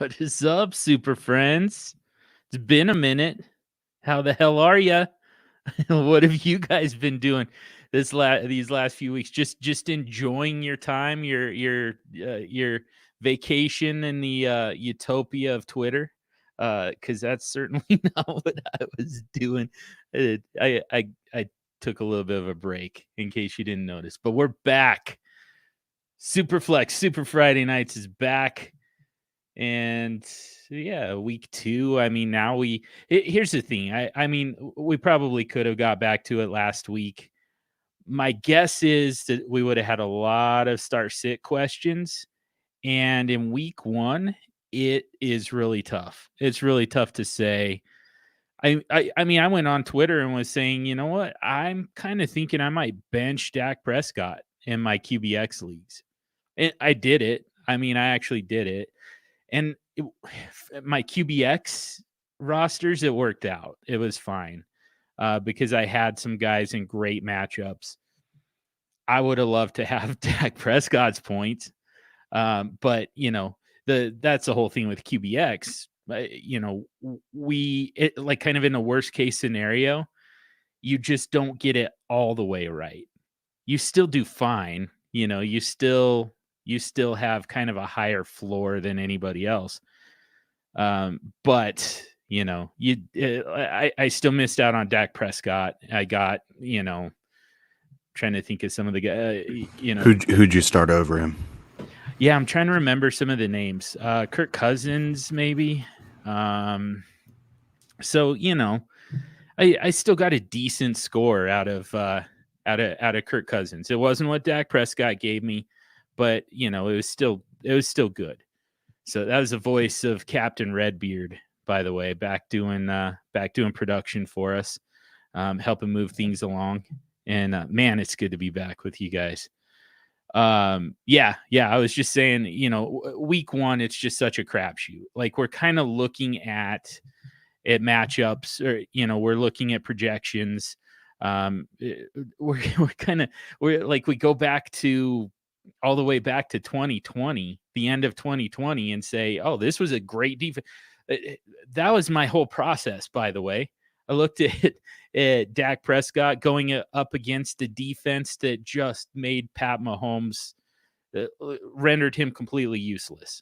What is up, super friends? It's been a minute. How the hell are ya? What have you guys been doing these last few weeks? Just enjoying your time, your vacation in the utopia of Twitter? Because that's certainly not what I was doing. I took a little bit of a break, in case you didn't notice. But we're back. SuperFlex Super Friday Nights is back. And yeah, week 2. I mean, now here's the thing. I mean, we probably could have got back to it last week. My guess is that we would have had a lot of start sit questions. And in week 1, it is really tough. It's really tough to say. I mean, I went on Twitter and was saying, you know what? I'm kind of thinking I might bench Dak Prescott in my QBX leagues. And I did it. I mean, I actually did it. And my QBX rosters, it worked out. It was fine because I had some guys in great matchups. I would have loved to have Dak Prescott's points. But, you know, that's the whole thing with QBX. You know, like kind of in the worst case scenario, you just don't get it all the way right. You still do fine. You know, you still have kind of a higher floor than anybody else. But you know, I still missed out on Dak Prescott. I got, you know, trying to think of some of the guys, you know, who'd you start over him? Yeah, I'm trying to remember some of the names. Kirk Cousins, maybe. So, you know, I still got a decent score out of Kirk Cousins. It wasn't what Dak Prescott gave me, but you know, it was still good. So that was the voice of Captain Redbeard, by the way, back doing production for us, helping move things along. And man, it's good to be back with you guys. Yeah, I was just saying, you know, week 1, it's just such a crapshoot. Like we're kind of looking at matchups, or you know, we're looking at projections. We're like, we go back to all the way back to 2020, the end of 2020, and say, oh, this was a great defense. That was my whole process, by the way. I looked at Dak Prescott going up against a defense that just made Pat Mahomes, rendered him completely useless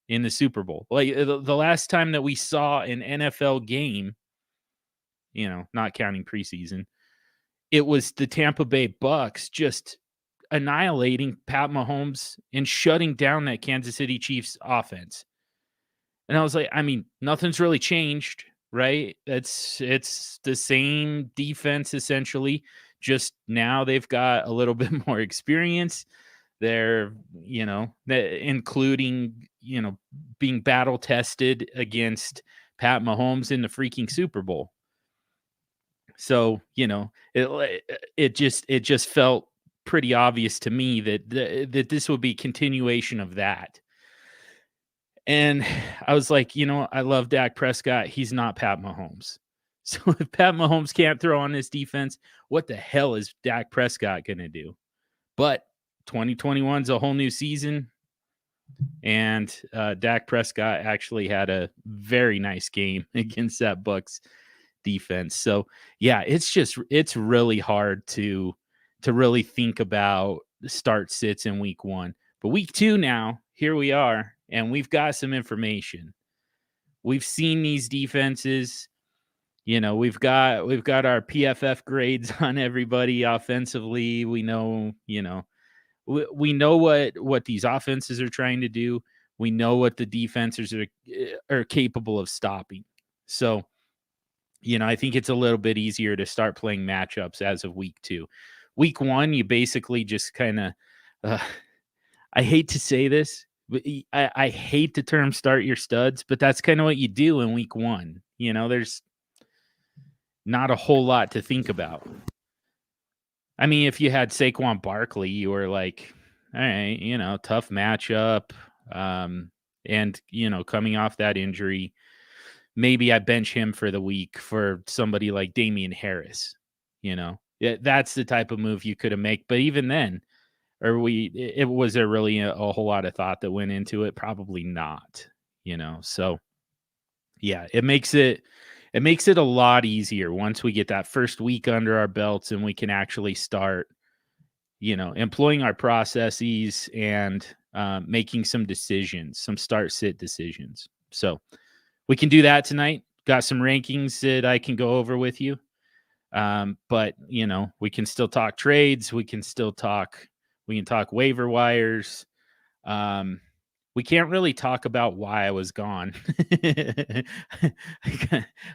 in the Super Bowl. Like the last time that we saw an NFL game, you know, not counting preseason, it was the Tampa Bay Bucks just annihilating Pat Mahomes and shutting down that Kansas City Chiefs offense. And I was like, I mean, nothing's really changed, right? It's the same defense essentially. Just now they've got a little bit more experience. They're, you know, including, you know, being battle tested against Pat Mahomes in the freaking Super Bowl. So, you know, it just felt pretty obvious to me that this would be continuation of that. And I was like, you know, I love Dak Prescott. He's not Pat Mahomes. So if Pat Mahomes can't throw on this defense, what the hell is Dak Prescott going to do? But 2021 is a whole new season. And Dak Prescott actually had a very nice game against that Bucs defense. So yeah, it's really hard to really think about the start sits in week 1. But week 2 now, here we are, and we've got some information. We've seen these defenses. You know, we've got our PFF grades on everybody offensively. We know, you know, we know what these offenses are trying to do. We know what the defenses are capable of stopping. So, you know, I think it's a little bit easier to start playing matchups as of week 2. Week 1, you basically just kind of, I hate to say this, but I hate the term start your studs, but that's kind of what you do in week 1. You know, there's not a whole lot to think about. I mean, if you had Saquon Barkley, you were like, all right, you know, tough matchup. And, you know, coming off that injury, maybe I bench him for the week for somebody like Damian Harris. You know, that's the type of move you could have made. But even then, was there really a whole lot of thought that went into it? Probably not. So yeah, it makes it a lot easier once we get that first week under our belts and we can actually start, employing our processes and making some decisions, some start-sit decisions. So we can do that tonight. Got some rankings that I can go over with you. But we can still talk trades. We can talk waiver wires. We can't really talk about why I was gone.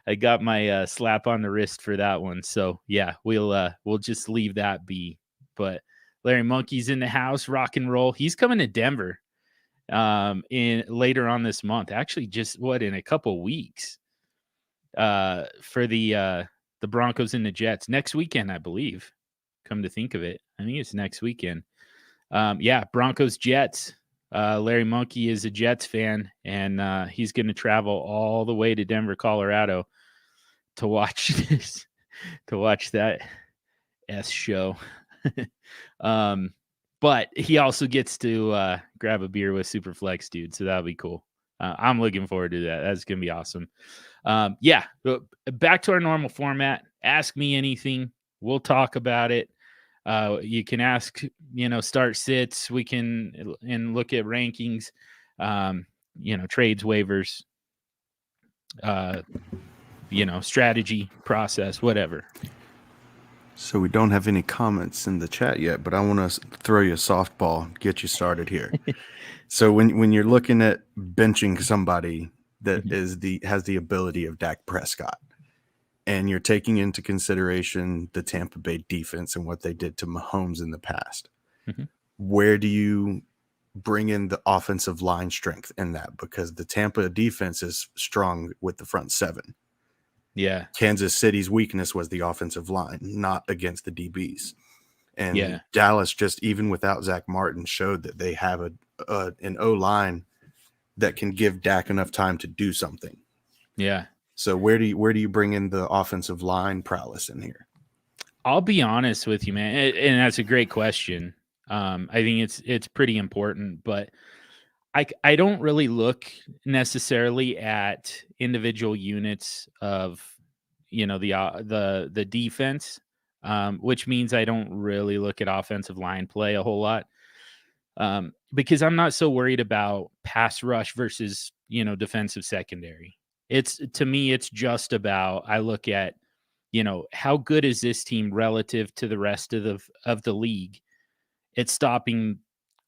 I got my slap on the wrist for that one. So yeah, we'll just leave that be. But Larry Monkey's in the house, rock and roll. He's coming to Denver in later on this month. Actually, just in a couple weeks. For the Broncos and the Jets next weekend, I believe. Come to think of it, I think it's next weekend. Yeah, Broncos Jets. Larry Monkey is a Jets fan, and he's going to travel all the way to Denver, Colorado, to watch this, to watch that show. But he also gets to grab a beer with SuperFlexDude, so that'll be cool. I'm looking forward to that. That's going to be awesome. Yeah, back to our normal format. Ask me anything. We'll talk about it. You can ask, start sits. We can and look at rankings, trades, waivers, strategy, process, whatever. So we don't have any comments in the chat yet, but I want to throw you a softball, get you started here. So when you're looking at benching somebody that has the ability of Dak Prescott, and you're taking into consideration the Tampa Bay defense and what they did to Mahomes in the past, where do you bring in the offensive line strength in that? Because the Tampa defense is strong with the front seven. Yeah. Kansas City's weakness was the offensive line, not against the DBs. And Dallas, just even without Zach Martin, showed that they have an O-line that can give Dak enough time to do something. Yeah. So where do you bring in the offensive line prowess in here? I'll be honest with you, man, and that's a great question. I think it's pretty important, but I don't really look necessarily at individual units of, the defense, which means I don't really look at offensive line play a whole lot, because I'm not so worried about pass rush versus, defensive secondary. To me, it's just about, I look at, how good is this team relative to the rest of the league? It's stopping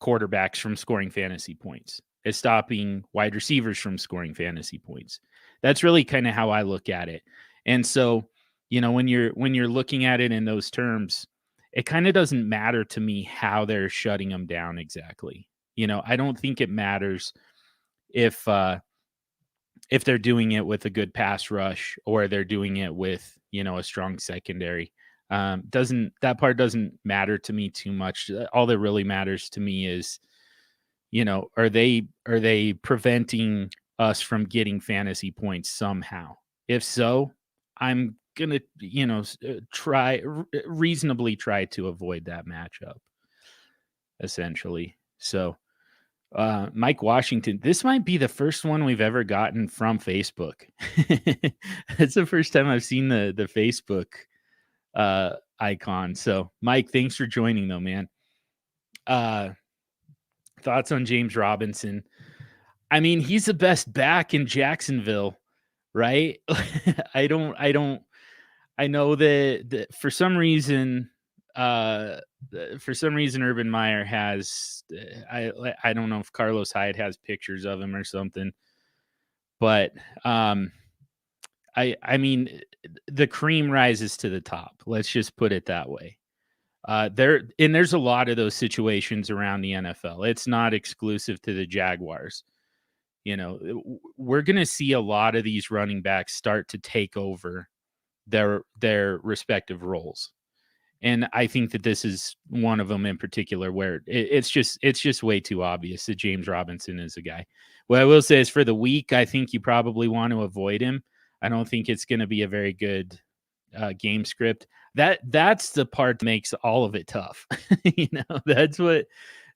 quarterbacks from scoring fantasy points. It's stopping wide receivers from scoring fantasy points. That's really kind of how I look at it. And so, when you're looking at it in those terms, it kind of doesn't matter to me how they're shutting them down exactly. I don't think it matters if they're doing it with a good pass rush or they're doing it with, a strong secondary. That part doesn't matter to me too much. All that really matters to me is, are they preventing us from getting fantasy points somehow? If so, I'm gonna, reasonably try to avoid that matchup, essentially. So, Mike Washington, this might be the first one we've ever gotten from Facebook. It's the first time I've seen the Facebook icon. So, Mike, thanks for joining, though, man. Thoughts on James Robinson? I mean, he's the best back in Jacksonville, right? I know that for some reason, Urban Meyer has, I don't know if Carlos Hyde has pictures of him or something, but I mean, the cream rises to the top. Let's just put it that way. There's a lot of those situations around the NFL. It's not exclusive to the Jaguars. We're going to see a lot of these running backs start to take over their respective roles. And I think that this is one of them in particular where it's just way too obvious that James Robinson is a guy. What I will say is for the week, I think you probably want to avoid him. I don't think it's going to be a very good game script. That's the part that makes all of it tough.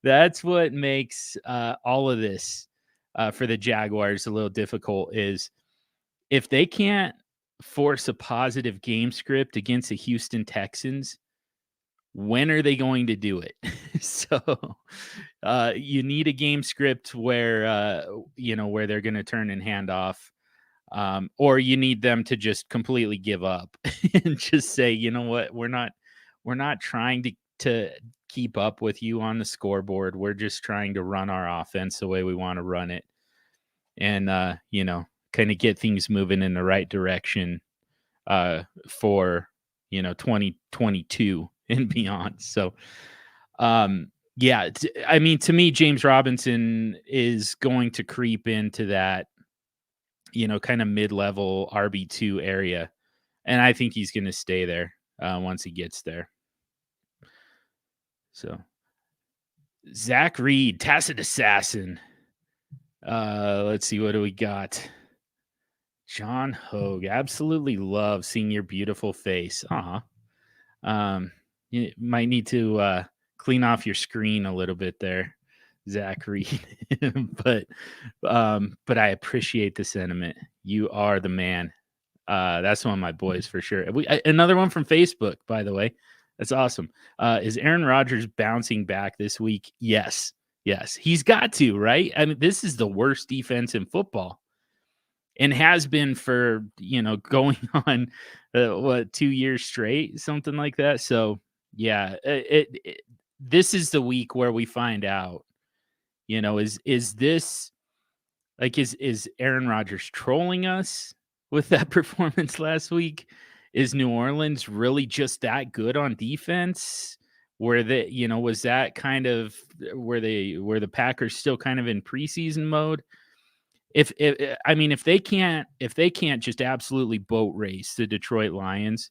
That's what makes all of this for the Jaguars a little difficult is if they can't force a positive game script against the Houston Texans, when are they going to do it? So you need a game script where where they're going to turn and hand off, or you need them to just completely give up and just say, you know what, we're not trying to keep up with you on the scoreboard. We're just trying to run our offense the way we want to run it, and kind of get things moving in the right direction for 2022 and beyond. So I mean, to me, James Robinson is going to creep into that kind of mid-level RB2 area, and I think he's going to stay there once he gets there. So Zach Reed, Tacit Assassin. Let's see, what do we got? John Hogue, absolutely love seeing your beautiful face. You might need to clean off your screen a little bit there, Zach Reed. but I appreciate the sentiment. You are the man. That's one of my boys for sure. Another one from Facebook, by the way. That's awesome. Is Aaron Rodgers bouncing back this week? Yes. He's got to, right? I mean, this is the worst defense in football, and has been for going on 2 years straight, something like that. So yeah, this is the week where we find out. Is this like is Aaron Rodgers trolling us with that performance last week? Is New Orleans really just that good on defense? Where was that kind of where the Packers still kind of in preseason mode? If they can't just absolutely boat race the Detroit Lions,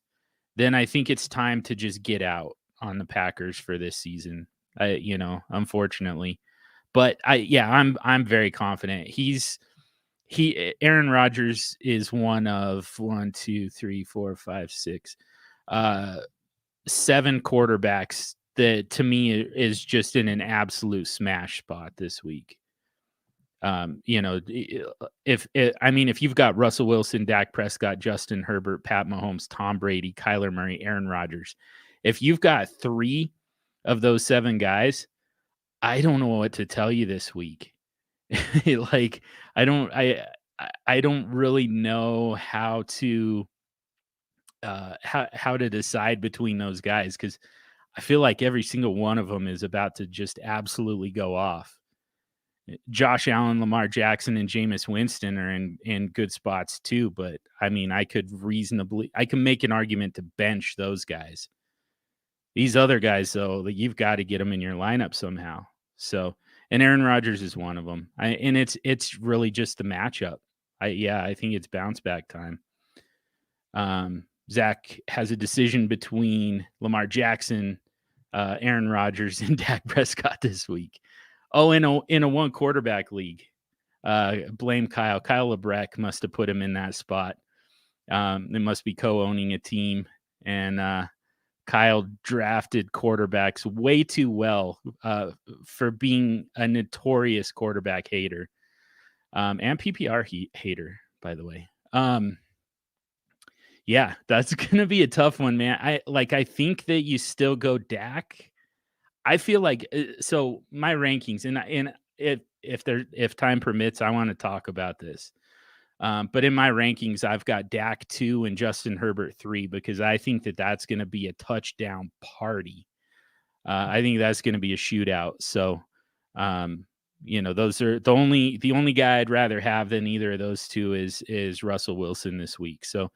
then I think it's time to just get out on the Packers for this season. Unfortunately, but I'm very confident. Aaron Rodgers is one of 7 quarterbacks that to me is just in an absolute smash spot this week. If you've got Russell Wilson, Dak Prescott, Justin Herbert, Pat Mahomes, Tom Brady, Kyler Murray, Aaron Rodgers, if you've got 3 of those 7 guys, I don't know what to tell you this week. Like, I don't really know how to decide between those guys, because I feel like every single one of them is about to just absolutely go off. Josh Allen, Lamar Jackson, and Jameis Winston are in good spots too. But I mean, I can make an argument to bench those guys. These other guys, though, you've got to get them in your lineup somehow. So, and Aaron Rodgers is one of them. And it's really just the matchup. I think it's bounce back time. Zach has a decision between Lamar Jackson, Aaron Rodgers, and Dak Prescott this week. Oh, in a 1 quarterback league. Blame Kyle. Kyle LeBrecq must have put him in that spot. They must be co-owning a team, and Kyle drafted quarterbacks way too well for being a notorious quarterback hater, and PPR hater, by the way. Yeah, that's gonna be a tough one, man. I think that you still go Dak. I feel like so my rankings, and if time permits, I want to talk about this. But in my rankings, I've got Dak 2 and Justin Herbert 3, because I think that that's going to be a touchdown party. I think that's going to be a shootout. So, those are the only guy I'd rather have than either of those two is Russell Wilson this week. So,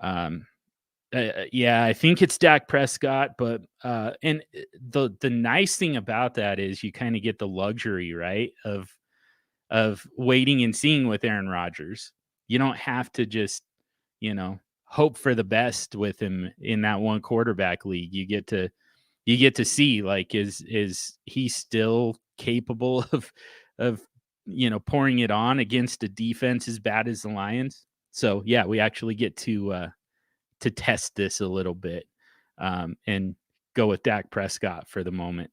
I think it's Dak Prescott, but and the nice thing about that is you kind of get the luxury, right, of waiting and seeing with Aaron Rodgers. You don't have to just, hope for the best with him in that 1 quarterback league. You get to see, like, is he still capable of pouring it on against a defense as bad as the Lions? So yeah, we actually get to test this a little bit and go with Dak Prescott for the moment.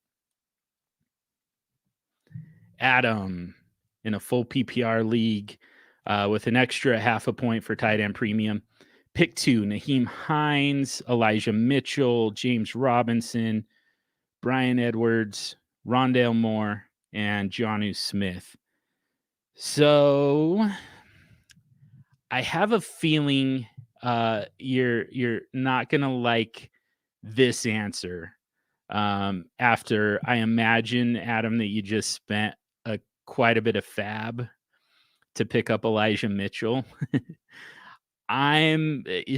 Adam, in a full PPR league with an extra 0.5 point for tight end premium. Pick 2, Nyheim Hines, Elijah Mitchell, James Robinson, Brian Edwards, Rondale Moore, and Jonnu Smith. So I have a feeling you're not going to like this answer after I imagine, Adam, that you just spent quite a bit of fab to pick up Elijah Mitchell.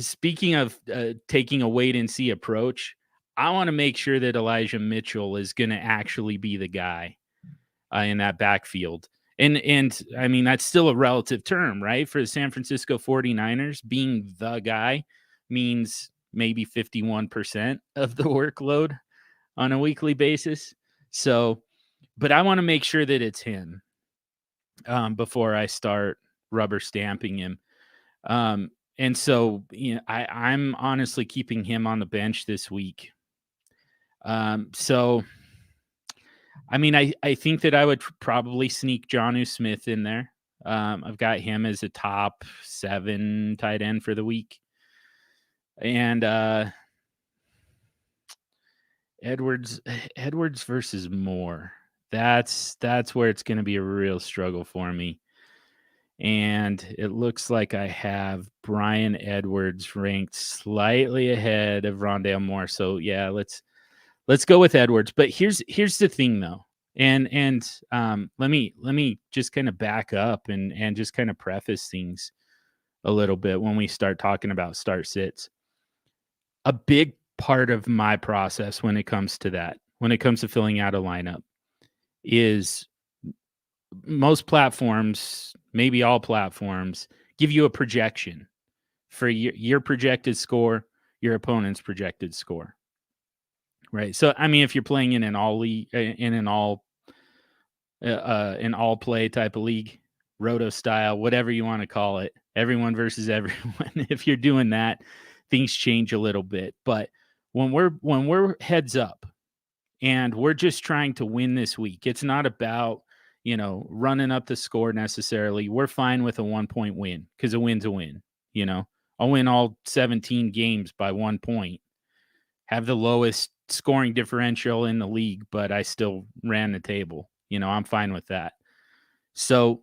Speaking of taking a wait and see approach, I want to make sure that Elijah Mitchell is going to actually be the guy in that backfield. And I mean, that's still a relative term, right? For the San Francisco 49ers, being the guy means maybe 51% of the workload on a weekly basis. So, but I want to make sure that it's him before I start rubber stamping him. And so, I'm honestly keeping him on the bench this week. So, I mean, I think that I would probably sneak Jonnu Smith in there. I've got him as a top 7 tight end for the week. And Edwards versus Moore. That's where it's going to be a real struggle for me. And it looks like I have Brian Edwards ranked slightly ahead of Rondale Moore. So yeah, let's go with Edwards. But here's the thing though. And let me just kind of back up and just kind of preface things a little bit when we start talking about start sits. A big part of my process when it comes to that, when it comes to filling out a lineup, is most platforms, maybe all platforms, give you a projection for your projected score, your opponent's projected score. Right. So, I mean, if you're playing in an all play type of league, roto style, whatever you want to call it, everyone versus everyone. If you're doing that, things change a little bit. But when we're heads up and we're just trying to win this week, it's not about, running up the score necessarily. We're fine with a 1-point win because a win's a win. I'll win all 17 games by 1 point, have the lowest scoring differential in the league, but I still ran the table. I'm fine with that. So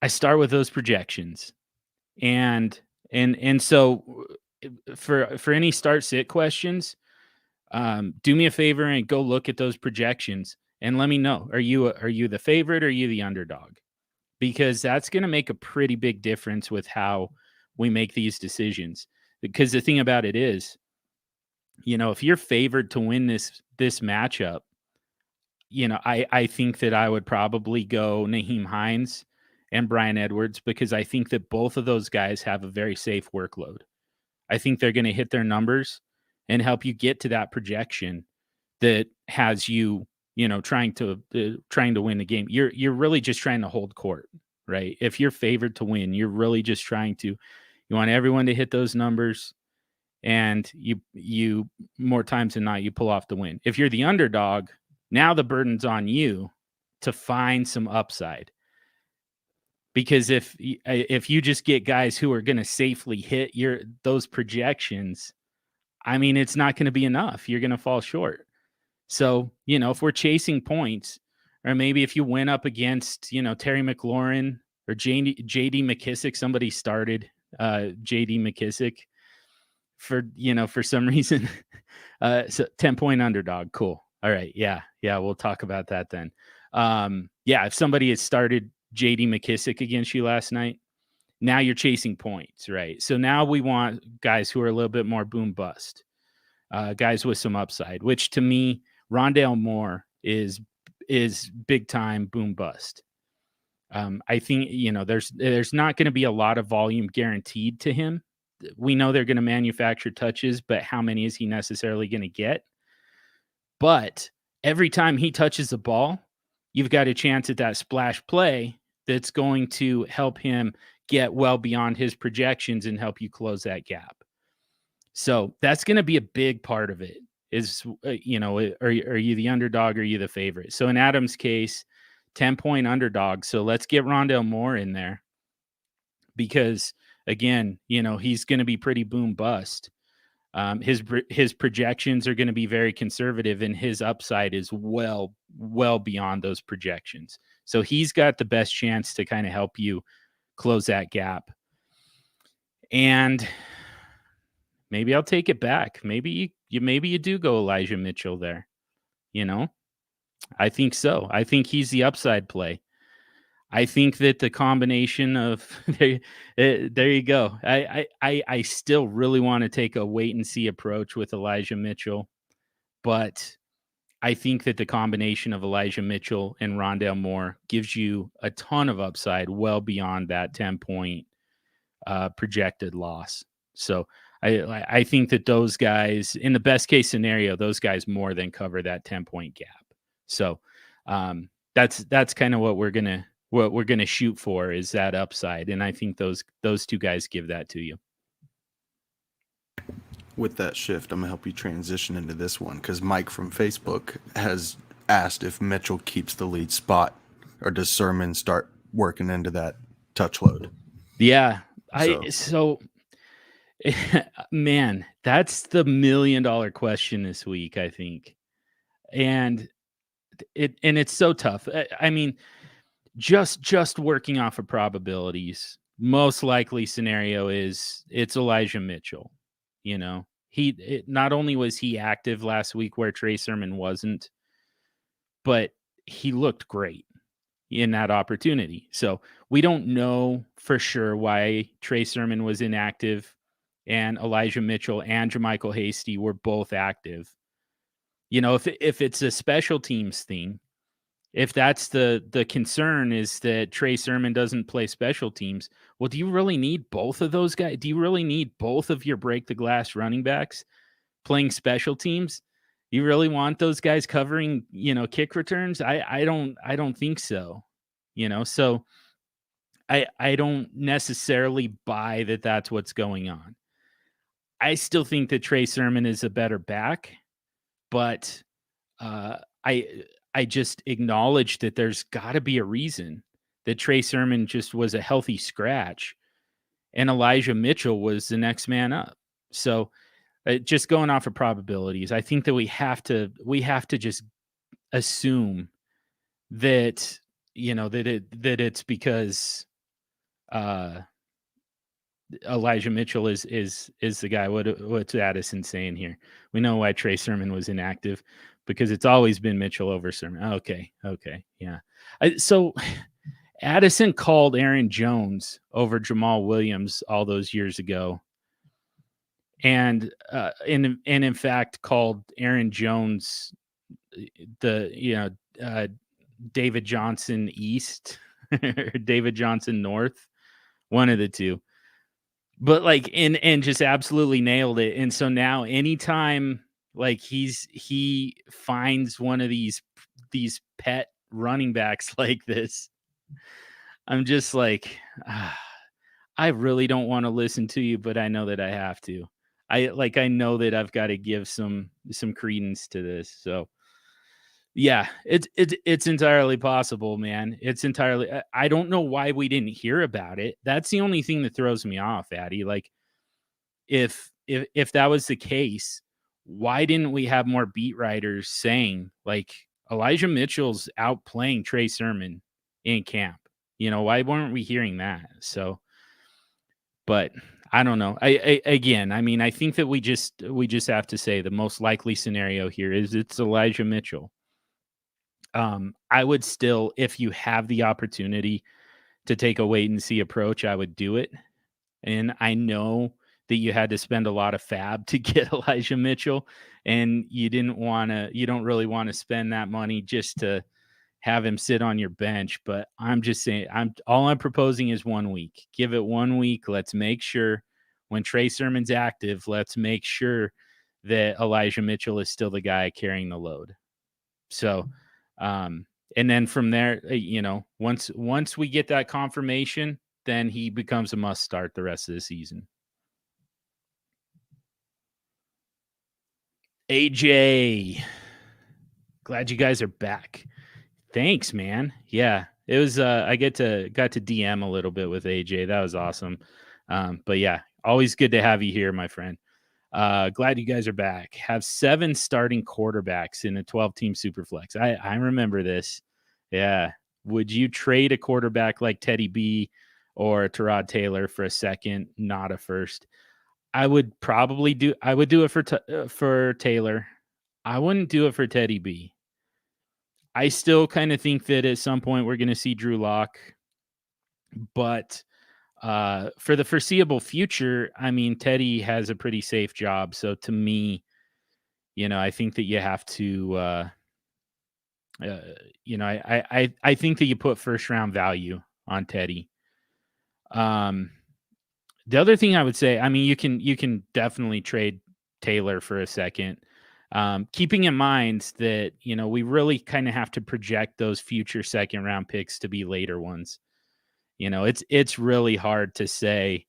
I start with those projections. And so for any start sit questions, do me a favor and go look at those projections and let me know. Are you the favorite or are you the underdog? Because that's going to make a pretty big difference with how we make these decisions. Because the thing about it is, if you're favored to win this matchup, I think that I would probably go Nyheim Hines and Brian Edwards because I think that both of those guys have a very safe workload. I think they're going to hit their numbers and help you get to that projection that has you, trying to win the game. You're really just trying to hold court, right? If you're favored to win, you're really just trying to, you want everyone to hit those numbers, and you more times than not, you pull off the win. If you're the underdog, now the burden's on you to find some upside. Because if you just get guys who are going to safely hit those projections, I mean, it's not going to be enough. You're going to fall short. So, if we're chasing points, or maybe if you went up against, Terry McLaurin or JD McKissick, somebody started JD McKissick for some reason, so 10-point underdog. Cool. All right. Yeah. We'll talk about that then. If somebody had started JD McKissick against you last night, now you're chasing points, right? So now we want guys who are a little bit more boom bust, guys with some upside, which to me, Rondale Moore is big time boom bust. I think, there's not going to be a lot of volume guaranteed to him. We know they're going to manufacture touches, but how many is he necessarily going to get? But every time he touches the ball, you've got a chance at that splash play that's going to help him get well beyond his projections and help you close that gap. So that's going to be a big part of it is, are you the underdog or are you the favorite? So in Adam's case, 10-point underdog. So let's get Rondale Moore in there because, again, he's going to be pretty boom bust. His projections are going to be very conservative, and his upside is well beyond those projections. So he's got the best chance to kind of help you close that gap. And maybe I'll take it back. Maybe you do go Elijah Mitchell there. I think so. I think he's the upside play. I think that the combination of there you go. I still really want to take a wait and see approach with Elijah Mitchell, but I think that the combination of Elijah Mitchell and Rondale Moore gives you a ton of upside well beyond that 10-point projected loss. So I think that those guys, in the best case scenario, those guys more than cover that 10-point gap. So that's kind of what we're gonna shoot for, is that upside, and I think those two guys give that to you. With that shift, I'm gonna help you transition into this one because Mike from Facebook has asked if Mitchell keeps the lead spot, or does Sermon start working into that touch load? Yeah, man, that's the $1 million question this week, I think, and it's so tough. I mean, just working off of probabilities, most likely scenario is it's Elijah Mitchell. Not only was he active last week where Trey Sermon wasn't, but he looked great in that opportunity. So we don't know for sure why Trey Sermon was inactive and Elijah Mitchell and Jermichael Hasty were both active. If it's a special teams thing, if that's the concern is that Trey Sermon doesn't play special teams, well, do you really need both of those guys? Do you really need both of your break the glass running backs playing special teams? You really want those guys covering, kick returns? I don't think so. So I don't necessarily buy that that's what's going on. I still think that Trey Sermon is a better back, but I just acknowledge that there's got to be a reason that Trey Sermon just was a healthy scratch and Elijah Mitchell was the next man up. So just going off of probabilities, I think that we have to just assume that, that it's because Elijah Mitchell is the guy. What's Addison saying here? We know why Trey Sermon was inactive, because it's always been Mitchell over Sermon. Okay, yeah. So Addison called Aaron Jones over Jamal Williams all those years ago, and in fact called Aaron Jones David Johnson East or David Johnson North, one of the two. But and just absolutely nailed it. And so now anytime he finds one of these pet running backs like this, I'm just I really don't want to listen to you, but I know that I have to. I know that I've got to give some credence to this. So yeah, it's entirely possible, man. It's entirely. I don't know why we didn't hear about it. That's the only thing that throws me off, Addy. If that was the case, why didn't we have more beat writers saying Elijah Mitchell's out playing Trey Sermon in camp? Why weren't we hearing that? So, but I don't know. I think that we just have to say the most likely scenario here is it's Elijah Mitchell. I would still, if you have the opportunity to take a wait and see approach, I would do it. And I know that you had to spend a lot of fab to get Elijah Mitchell, and you don't really want to spend that money just to have him sit on your bench. But I'm just saying, all I'm proposing is 1 week. Give it 1 week. Let's make sure when Trey Sermon's active, let's make sure that Elijah Mitchell is still the guy carrying the load. So, and then from there, once we get that confirmation, then he becomes a must start the rest of the season. AJ, glad you guys are back. Thanks, man. Yeah, it was. I got to DM a little bit with AJ. That was awesome. But yeah, always good to have you here, my friend. Glad you guys are back. Have 7 starting quarterbacks in a 12-team Superflex. I remember this. Yeah. Would you trade a quarterback like Teddy B or Terra Taylor for a second, not a first? I would probably do. I would do it for Taylor. I wouldn't do it for Teddy B. I still kind of think that at some point we're going to see Drew Lock, but for the foreseeable future, I mean, Teddy has a pretty safe job. So to me, I think that you have to, I think that you put first round value on Teddy. The other thing I would say, I mean, you can definitely trade Taylor for a second. Keeping in mind that, we really kind of have to project those future second round picks to be later ones. It's really hard to say,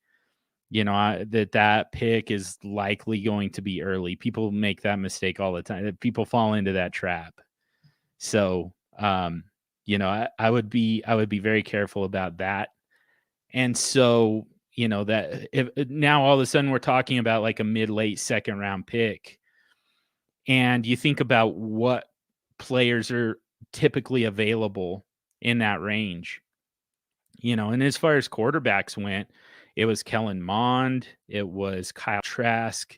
that pick is likely going to be early. People make that mistake all the time. People fall into that trap. So, I would be very careful about that. And so, that if now all of a sudden we're talking about like a mid-late second round pick, and you think about what players are typically available in that range, and as far as quarterbacks went, it was Kellen Mond, it was Kyle Trask,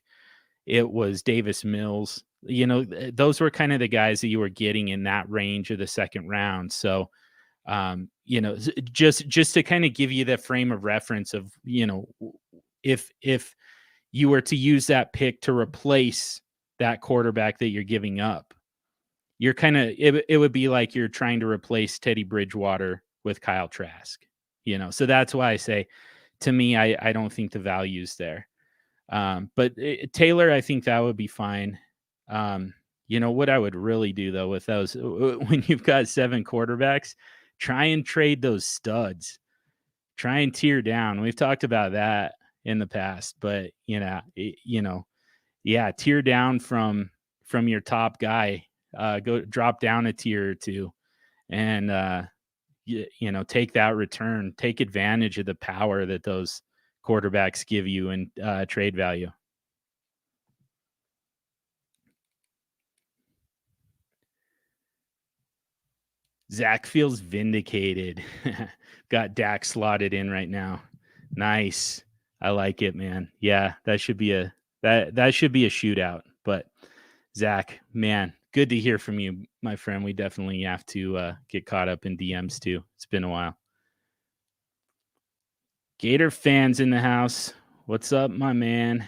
it was Davis Mills. Those were kind of the guys that you were getting in that range of the second round. So, just to kind of give you the frame of reference of, if you were to use that pick to replace that quarterback that you're giving up, you're kind of, it would be like you're trying to replace Teddy Bridgewater with Kyle Trask, so that's why I say, to me, I don't think the value's there. But Taylor, I think that would be fine. What I would really do though with those, when you've got 7 quarterbacks, try and trade those studs, try and tier down. We've talked about that in the past, but tier down from your top guy, go drop down a tier or two, and take that return, take advantage of the power that those quarterbacks give you in trade value. Zach feels vindicated. Got Dak slotted in right now. Nice. I like it, man. Yeah, that should be a shootout. But Zach, man, good to hear from you, my friend. We definitely have to get caught up in DMs too. It's been a while. Gator fans in the house. What's up, my man?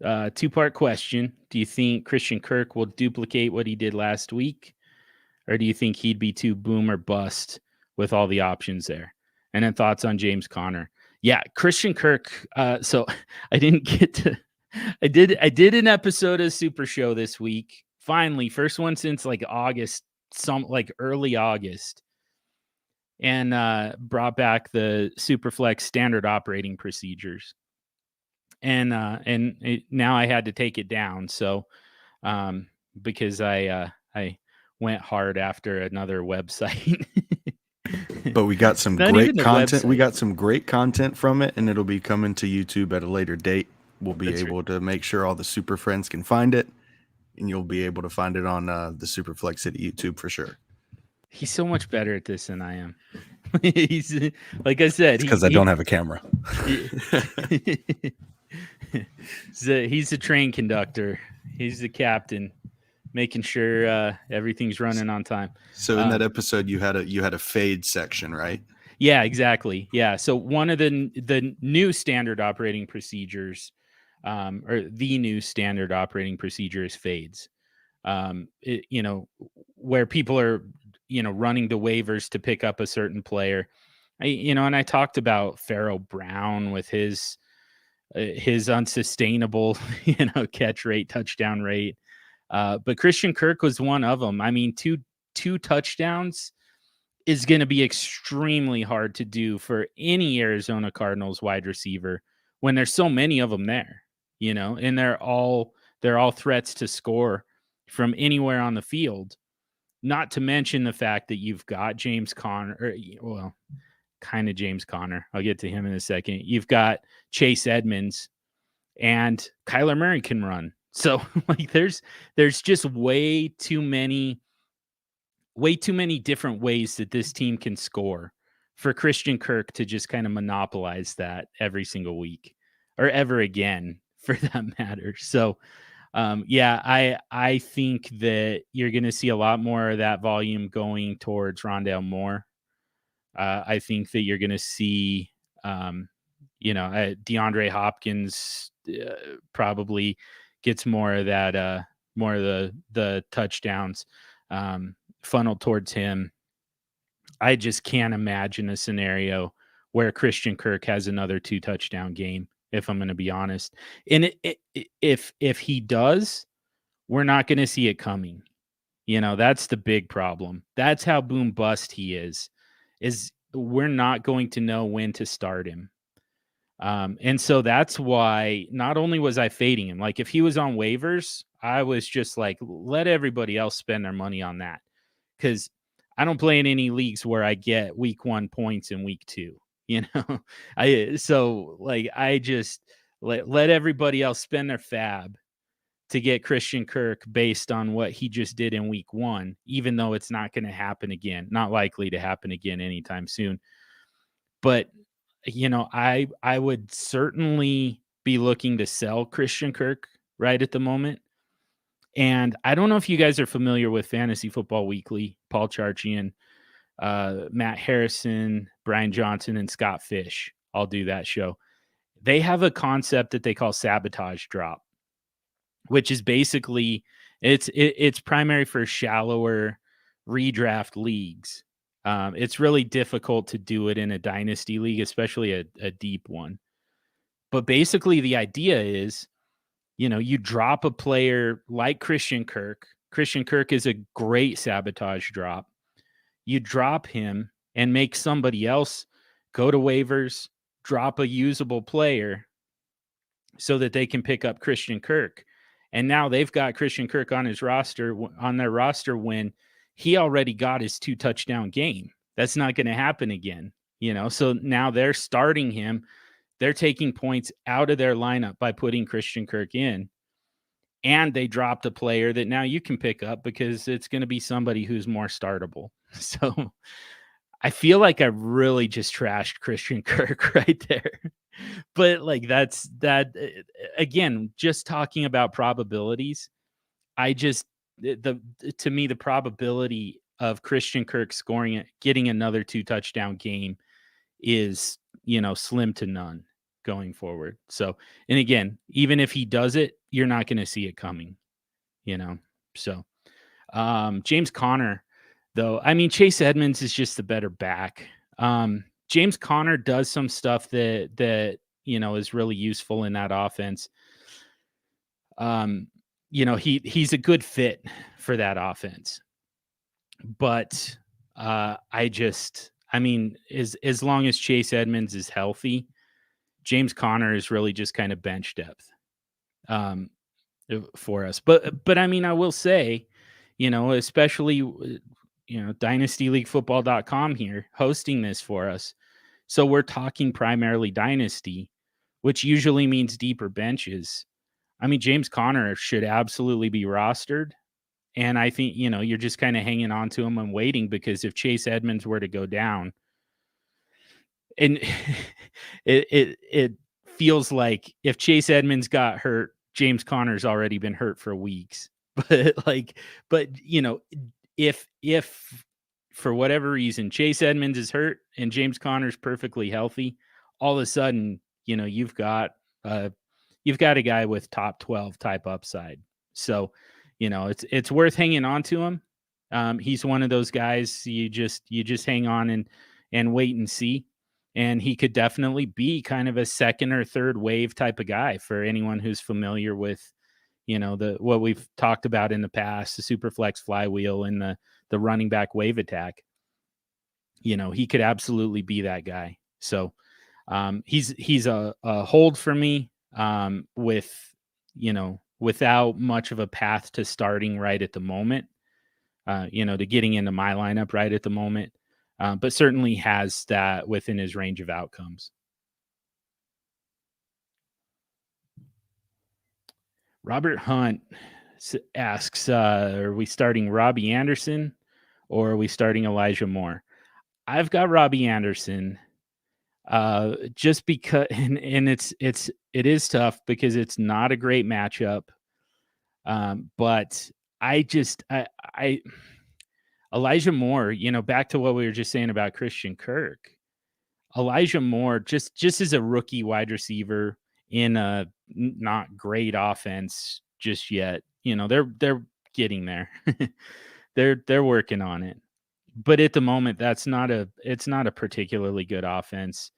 2-part question. Do you think Christian Kirk will duplicate what he did last week? Or do you think he'd be too boom or bust with all the options there? And then thoughts on James Conner. Yeah, Christian Kirk. So I didn't get to, I did an episode of Super Show this week. Finally, first one since like August, early August. And brought back the SuperFlex standard operating procedures. And now I had to take it down. So because I went hard after another website. But we got some great content. We got some great content from it, and it'll be coming to YouTube at a later date. We'll be able to make sure all the super friends can find it, and you'll be able to find it on the SuperFlexy YouTube for sure. He's so much better at this than I am. He's, like I said, because I don't have a camera. He's the train conductor. He's the captain, making sure everything's running on time. So in that episode, you had a fade section, right? Yeah, exactly. Yeah. So one of the new standard operating procedures, or the new standard operating procedure is fades. Where people are, running to waivers to pick up a certain player. And I talked about Pharaoh Brown with his unsustainable, catch rate, touchdown rate. But Christian Kirk was one of them. I mean, two touchdowns is going to be extremely hard to do for any Arizona Cardinals wide receiver when there's so many of them there, and they're all threats to score from anywhere on the field. Not to mention the fact that you've got James Conner, kind of James Conner. I'll get to him in a second. You've got Chase Edmonds, and Kyler Murray can run. So like there's just way too many different ways that this team can score for Christian Kirk to just kind of monopolize that every single week or ever again for that matter. So I think that you're going to see a lot more of that volume going towards Rondale Moore. I think that you're going to see, DeAndre Hopkins probably gets more of that, more of the touchdowns funneled towards him. I just can't imagine a scenario where Christian Kirk has another 2-touchdown game, if I'm going to be honest. And if he does, we're not going to see it coming. That's the big problem. That's how boom bust he is we're not going to know when to start him. And so that's why not only was I fading him, like if he was on waivers, I was just like, let everybody else spend their money on that. Because I don't play in any leagues where I get week 1 points in week 2. I just let everybody else spend their fab to get Christian Kirk based on what he just did in week 1, even though it's not going to happen again, not likely to happen again anytime soon. But, I would certainly be looking to sell Christian Kirk right at the moment. And I don't know if you guys are familiar with Fantasy Football Weekly, Paul Charchian, Matt Harrison, Brian Johnson, and Scott Fish. I'll do that show. They have a concept that they call sabotage drop, which is basically it's primary for shallower redraft leagues. It's really difficult to do it in a dynasty league, especially a deep one. But basically the idea is, you drop a player like Christian Kirk. Christian Kirk is a great sabotage drop. You drop him and make somebody else go to waivers, drop a usable player so that they can pick up Christian Kirk. And now they've got Christian Kirk on their roster when he already got his 2-touchdown game. That's not going to happen again, So now they're starting him. They're taking points out of their lineup by putting Christian Kirk in. And they dropped a player that now you can pick up because it's going to be somebody who's more startable. So I feel like I really just trashed Christian Kirk right there. But like that again, just talking about probabilities, to me, the probability of Christian Kirk getting another 2-touchdown game is, slim to none going forward. So, and again, even if he does it, you're not going to see it coming, So, James Conner, though, I mean, Chase Edmonds is just the better back. James Conner does some stuff that is really useful in that offense. He's a good fit for that offense. But as long as Chase Edmonds is healthy, James Conner is really just kind of bench depth for us. But I mean, I will say, especially, dynastyleaguefootball.com here hosting this for us. So we're talking primarily dynasty, which usually means deeper benches. I mean, James Conner should absolutely be rostered. And I think, you're just kind of hanging on to him and waiting, because if Chase Edmonds were to go down, and it feels like if Chase Edmonds got hurt, James Conner's already been hurt for weeks. But if for whatever reason Chase Edmonds is hurt and James Conner's perfectly healthy, all of a sudden, you've got a guy with top 12 type upside. So, it's worth hanging on to him. He's one of those guys you just hang on and wait and see. And he could definitely be kind of a second or third wave type of guy for anyone who's familiar with, what we've talked about in the past, the SuperFlex flywheel and the running back wave attack. He could absolutely be that guy. So he's a hold for me with without much of a path to starting right at the moment, to getting into my lineup right at the moment, but certainly has that within his range of outcomes. Robert Hunt asks, are we starting Robbie Anderson or are we starting Elijah Moore? I've got Robbie Anderson, just because, and it is tough because it's not a great matchup. But I Elijah Moore, back to what we were just saying about Christian Kirk. Elijah Moore, just as a rookie wide receiver in a not great offense just yet, they're getting there. They're working on it. But at the moment, it's not a particularly good offense.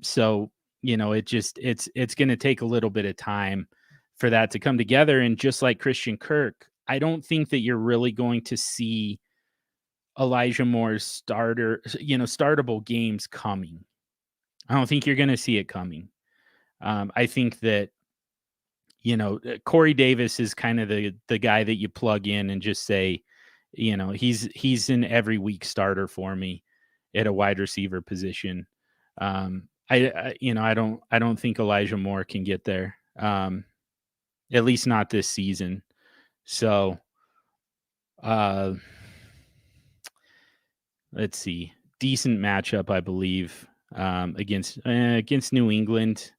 So it's going to take a little bit of time for that to come together. And just like Christian Kirk, I don't think that you're really going to see Elijah Moore's startable games coming. I don't think you're going to see it coming. I think that, Corey Davis is kind of the guy that you plug in and just say, he's an every week starter for me at a wide receiver position. I don't think Elijah Moore can get there. At least not this season. So, let's see. Decent matchup, I believe, against New England.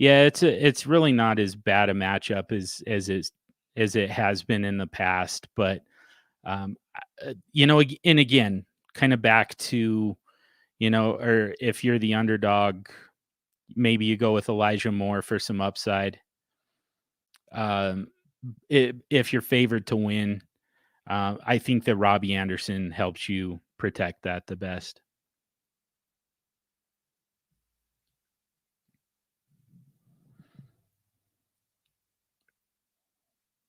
Yeah, it's really not as bad a matchup as it has been in the past, but and again, kind of back to, or if you're the underdog, maybe you go with Elijah Moore for some upside. If you're favored to win, I think that Robbie Anderson helps you protect that the best.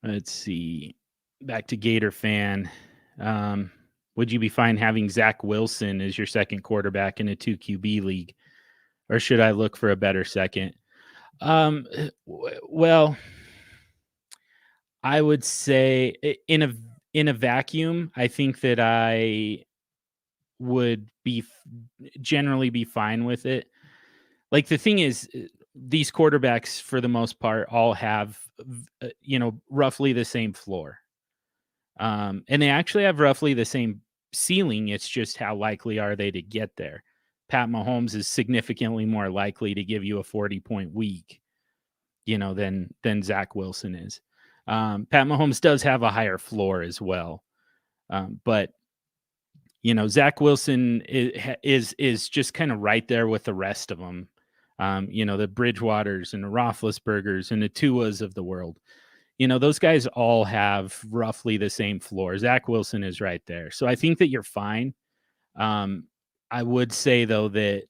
Let's see. Back to Gator fan. Would you be fine having Zach Wilson as your second quarterback in a 2 QB league, or should I look for a better second? Well, I would say in a vacuum, I think that I would generally be fine with it. Like, the thing is, these quarterbacks for the most part all have roughly the same floor. And they actually have roughly the same ceiling. It's just how likely are they to get there. Pat Mahomes is significantly more likely to give you a 40-point week, than Zach Wilson is. Pat Mahomes does have a higher floor as well. But Zach Wilson is just kind of right there with the rest of them. The Bridgewaters and the Roethlisbergers and the Tuas of the world. Those guys all have roughly the same floor. Zach Wilson is right there. So I think that you're fine. I would say, though, that,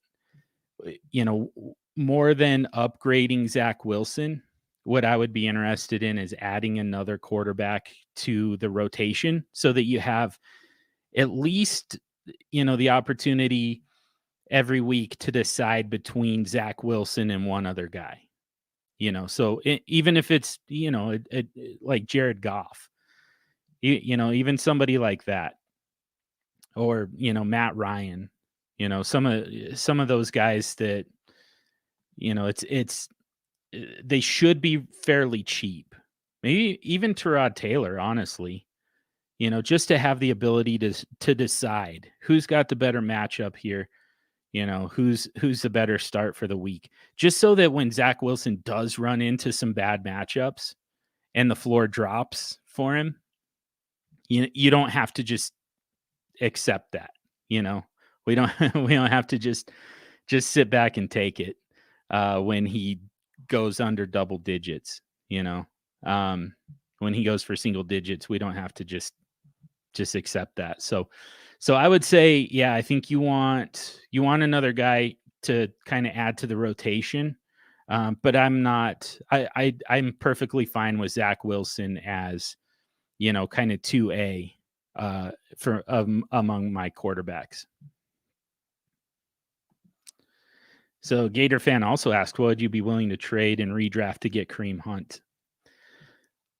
more than upgrading Zach Wilson, what I would be interested in is adding another quarterback to the rotation so that you have at least, the opportunity every week to decide between Zach Wilson and one other guy. So even if it's, like Jared Goff, even somebody like that, or, Matt Ryan, some of those guys that, they should be fairly cheap. Maybe even Terra Taylor, honestly, just to have the ability to decide who's got the better matchup here. Who's the better start for the week, just so that when Zach Wilson does run into some bad matchups and the floor drops for him, you don't have to just accept that. We don't have to just sit back and take it when he goes under double digits. When he goes for single digits, we don't have to just accept that. So I would say, yeah, I think you want another guy to kind of add to the rotation. But I'm perfectly fine with Zach Wilson as, kind of 2A for among my quarterbacks. So Gator fan also asked, what would you be willing to trade and redraft to get Kareem Hunt?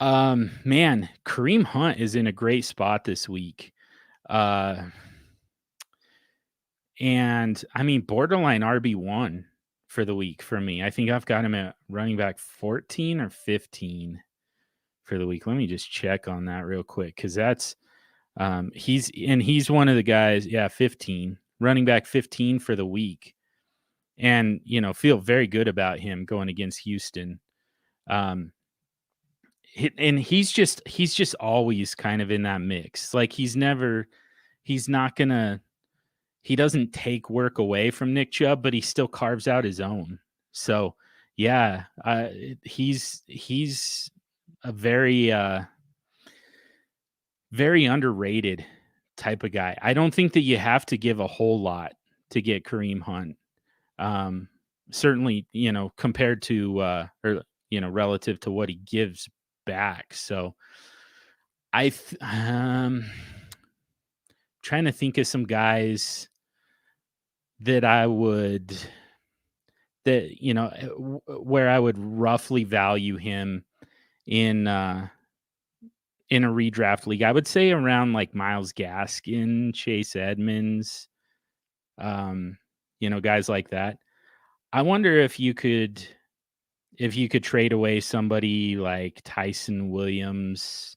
Man, Kareem Hunt is in a great spot this week. And I mean, borderline RB1 for the week for me. I think I've got him at running back 14 or 15 for the week. Let me just check on that real quick, because that's he's one of the guys. Yeah, 15, running back 15 for the week, and feel very good about him going against Houston. And he's just always kind of in that mix. Like he's not gonna. He doesn't take work away from Nick Chubb, but he still carves out his own. So, yeah, he's a very very underrated type of guy. I don't think that you have to give a whole lot to get Kareem Hunt. Certainly, compared to or relative to what he gives back. So, trying to think of some guys that I would where I would roughly value him in a redraft league. I would say around like Myles Gaskin, Chase Edmonds, guys like that. I wonder if you could trade away somebody like Tyson Williams.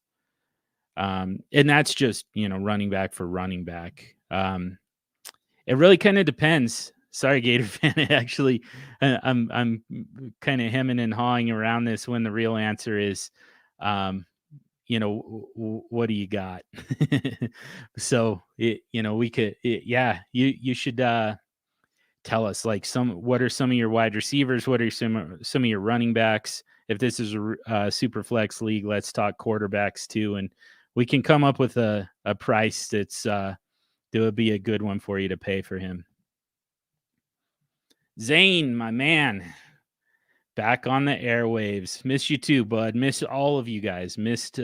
And that's just, running back for running back. It really kind of depends. Sorry, Gator fan. Actually, I'm kind of hemming and hawing around this when the real answer is, what do you got? So, we could, you should tell us like what are some of your wide receivers? What are some of your running backs? If this is a super flex league, let's talk quarterbacks too. And we can come up with a price that would be a good one for you to pay for him. Zane, my man, back on the airwaves. Miss you too, bud. Miss all of you guys. Missed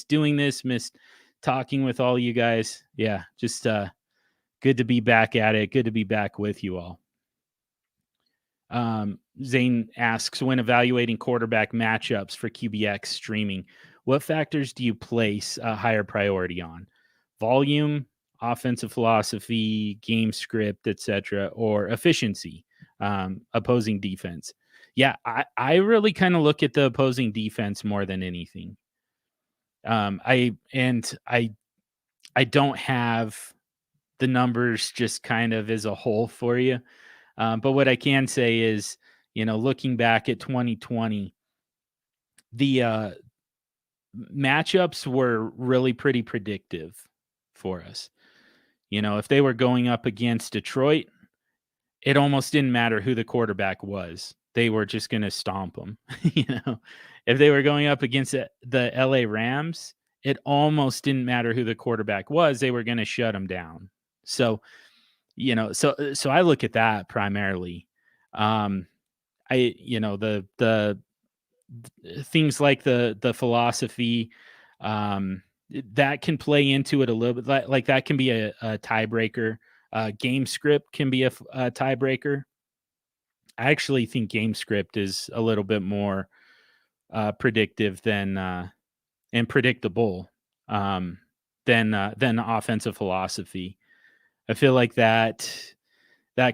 doing this. Missed talking with all you guys. Yeah, just good to be back at it. Good to be back with you all. Zane asks, when evaluating quarterback matchups for QBX streaming, what factors do you place a higher priority on? Volume, offensive philosophy, game script, etc., or efficiency, opposing defense? Yeah, I really kind of look at the opposing defense more than anything. I don't have the numbers just kind of as a whole for you. But what I can say is, looking back at 2020, the matchups were really pretty predictive for us. If they were going up against Detroit, it almost didn't matter who the quarterback was. They were just going to stomp them. If they were going up against the LA Rams, it almost didn't matter who the quarterback was. They were going to shut them down. So, so I look at that primarily. The things like the philosophy, that can play into it a little bit. Like that can be a tiebreaker. Game script can be a tiebreaker. I actually think game script is a little bit more predictive than and predictable than offensive philosophy. I feel like that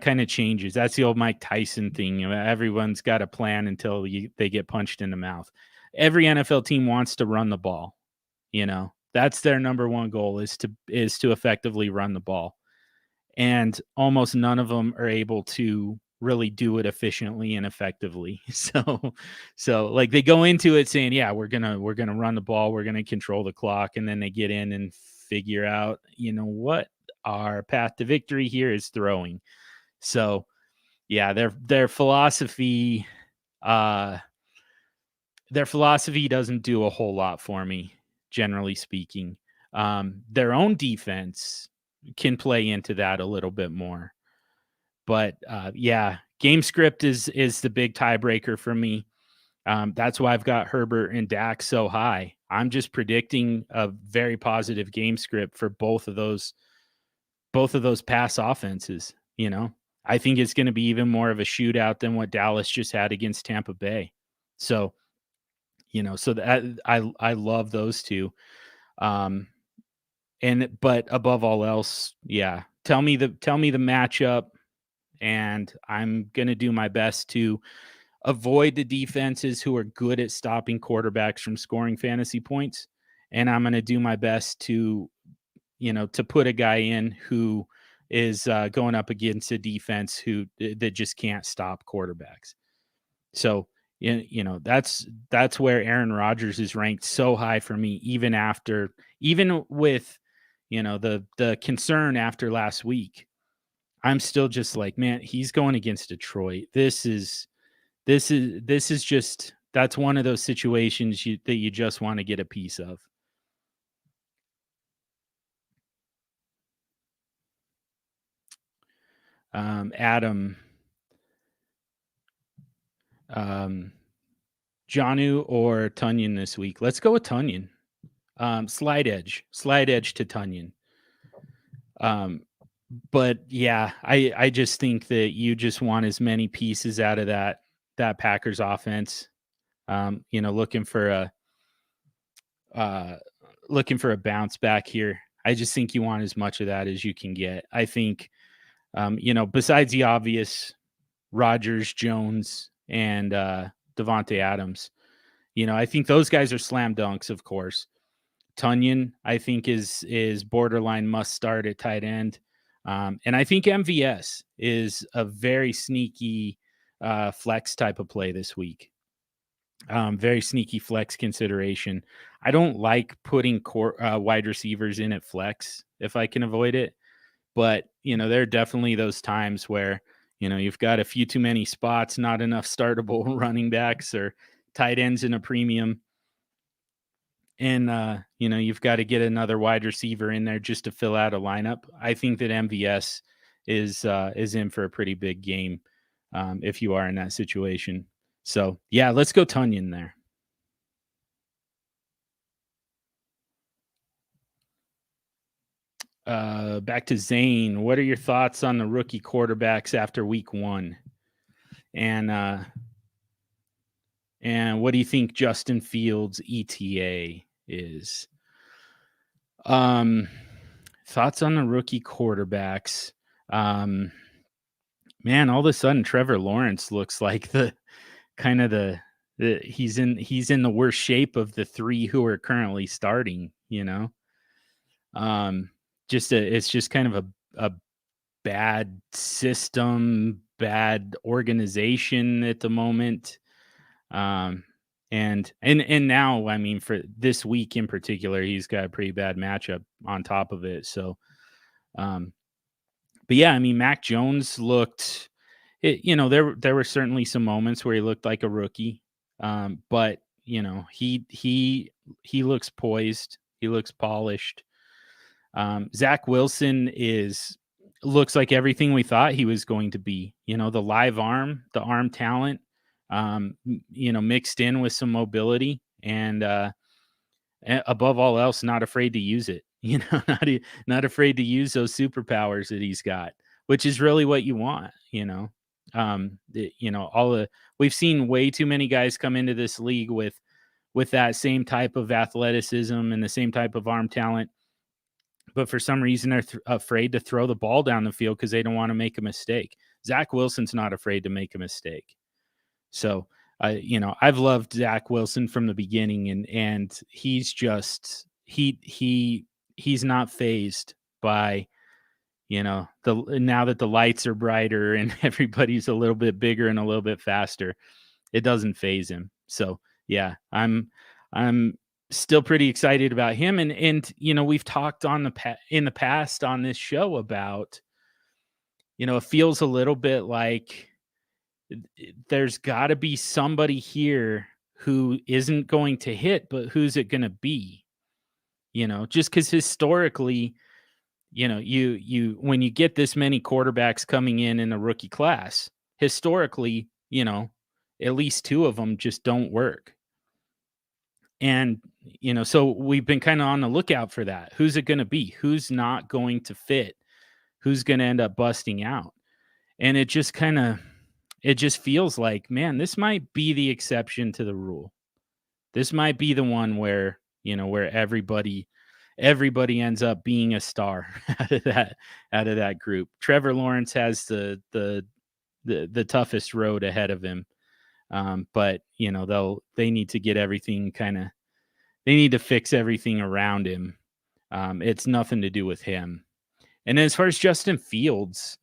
kind of changes. That's the old Mike Tyson thing. Everyone's got a plan until they get punched in the mouth. Every NFL team wants to run the ball. That's their number one goal is to effectively run the ball. And almost none of them are able to really do it efficiently and effectively. So like they go into it saying, yeah, we're going to run the ball. We're going to control the clock. And then they get in and figure out, what our path to victory here is throwing. So yeah, their philosophy doesn't do a whole lot for me, generally speaking. Their own defense can play into that a little bit more. But yeah, game script is the big tiebreaker for me. That's why I've got Herbert and Dak so high. I'm just predicting a very positive game script for both of those pass offenses. I think it's going to be even more of a shootout than what Dallas just had against Tampa Bay. So So that I love those two. Um, but above all else, yeah, tell me the matchup, and I'm gonna do my best to avoid the defenses who are good at stopping quarterbacks from scoring fantasy points, and I'm gonna do my best to to put a guy in who is going up against a defense that just can't stop quarterbacks. So, that's where Aaron Rodgers is ranked so high for me, even with, the concern after last week. I'm still just like, man, he's going against Detroit. This is just that's one of those situations that you just want to get a piece of. Adam, um, Janu or Tunyon this week? Let's go with Tunyon. Slide edge to Tunyon. But yeah, I just think that you just want as many pieces out of that Packers offense. Looking for a bounce back here. I just think you want as much of that as you can get. I think, besides the obvious Rodgers, Jones, and Devontae Adams, I think those guys are slam dunks, of course. Tunyon, I think, is borderline must start at tight end. And I think MVS is a very sneaky flex type of play this week. Very sneaky flex consideration. I don't like putting wide receivers in at flex if I can avoid it. But, there are definitely those times where, you've got a few too many spots, not enough startable running backs or tight ends in a premium. And, you've got to get another wide receiver in there just to fill out a lineup. I think that MVS is in for a pretty big game if you are in that situation. So, yeah, let's go Tunyon there. Back to Zane. What are your thoughts on the rookie quarterbacks after week 1? And what do you think Justin Fields' ETA is? Thoughts on the rookie quarterbacks? Man, all of a sudden Trevor Lawrence looks like he's in the worst shape of the 3 who are currently starting, it's just kind of a bad system, bad organization at the moment. And now, I mean, for this week in particular, he's got a pretty bad matchup on top of it. So, but yeah, I mean, Mac Jones looked, there were certainly some moments where he looked like a rookie. But he looks poised. He looks polished. Zach Wilson looks like everything we thought he was going to be. The live arm, the arm talent, mixed in with some mobility, and above all else, not afraid to use it. Not afraid to use those superpowers that he's got, which is really what you want. We've seen way too many guys come into this league with that same type of athleticism and the same type of arm talent, but for some reason they're afraid to throw the ball down the field because they don't want to make a mistake. Zach Wilson's not afraid to make a mistake. So, I've loved Zach Wilson from the beginning, and he's just he's not fazed by, now that the lights are brighter and everybody's a little bit bigger and a little bit faster, it doesn't faze him. So yeah, I'm still pretty excited about him. And we've talked in the past on this show about, it feels a little bit like there's got to be somebody here who isn't going to hit, but who's it going to be? Just because historically, you when you get this many quarterbacks coming in a rookie class, historically, at least 2 of them just don't work. And, so we've been kind of on the lookout for that. Who's it going to be? Who's not going to fit? Who's going to end up busting out? And it just feels like, man, this might be the exception to the rule. This might be the one where, where everybody ends up being a star out of that group. Trevor Lawrence has the toughest road ahead of him. But they need to get everything they need to fix everything around him. It's nothing to do with him. And as far as Justin Fields,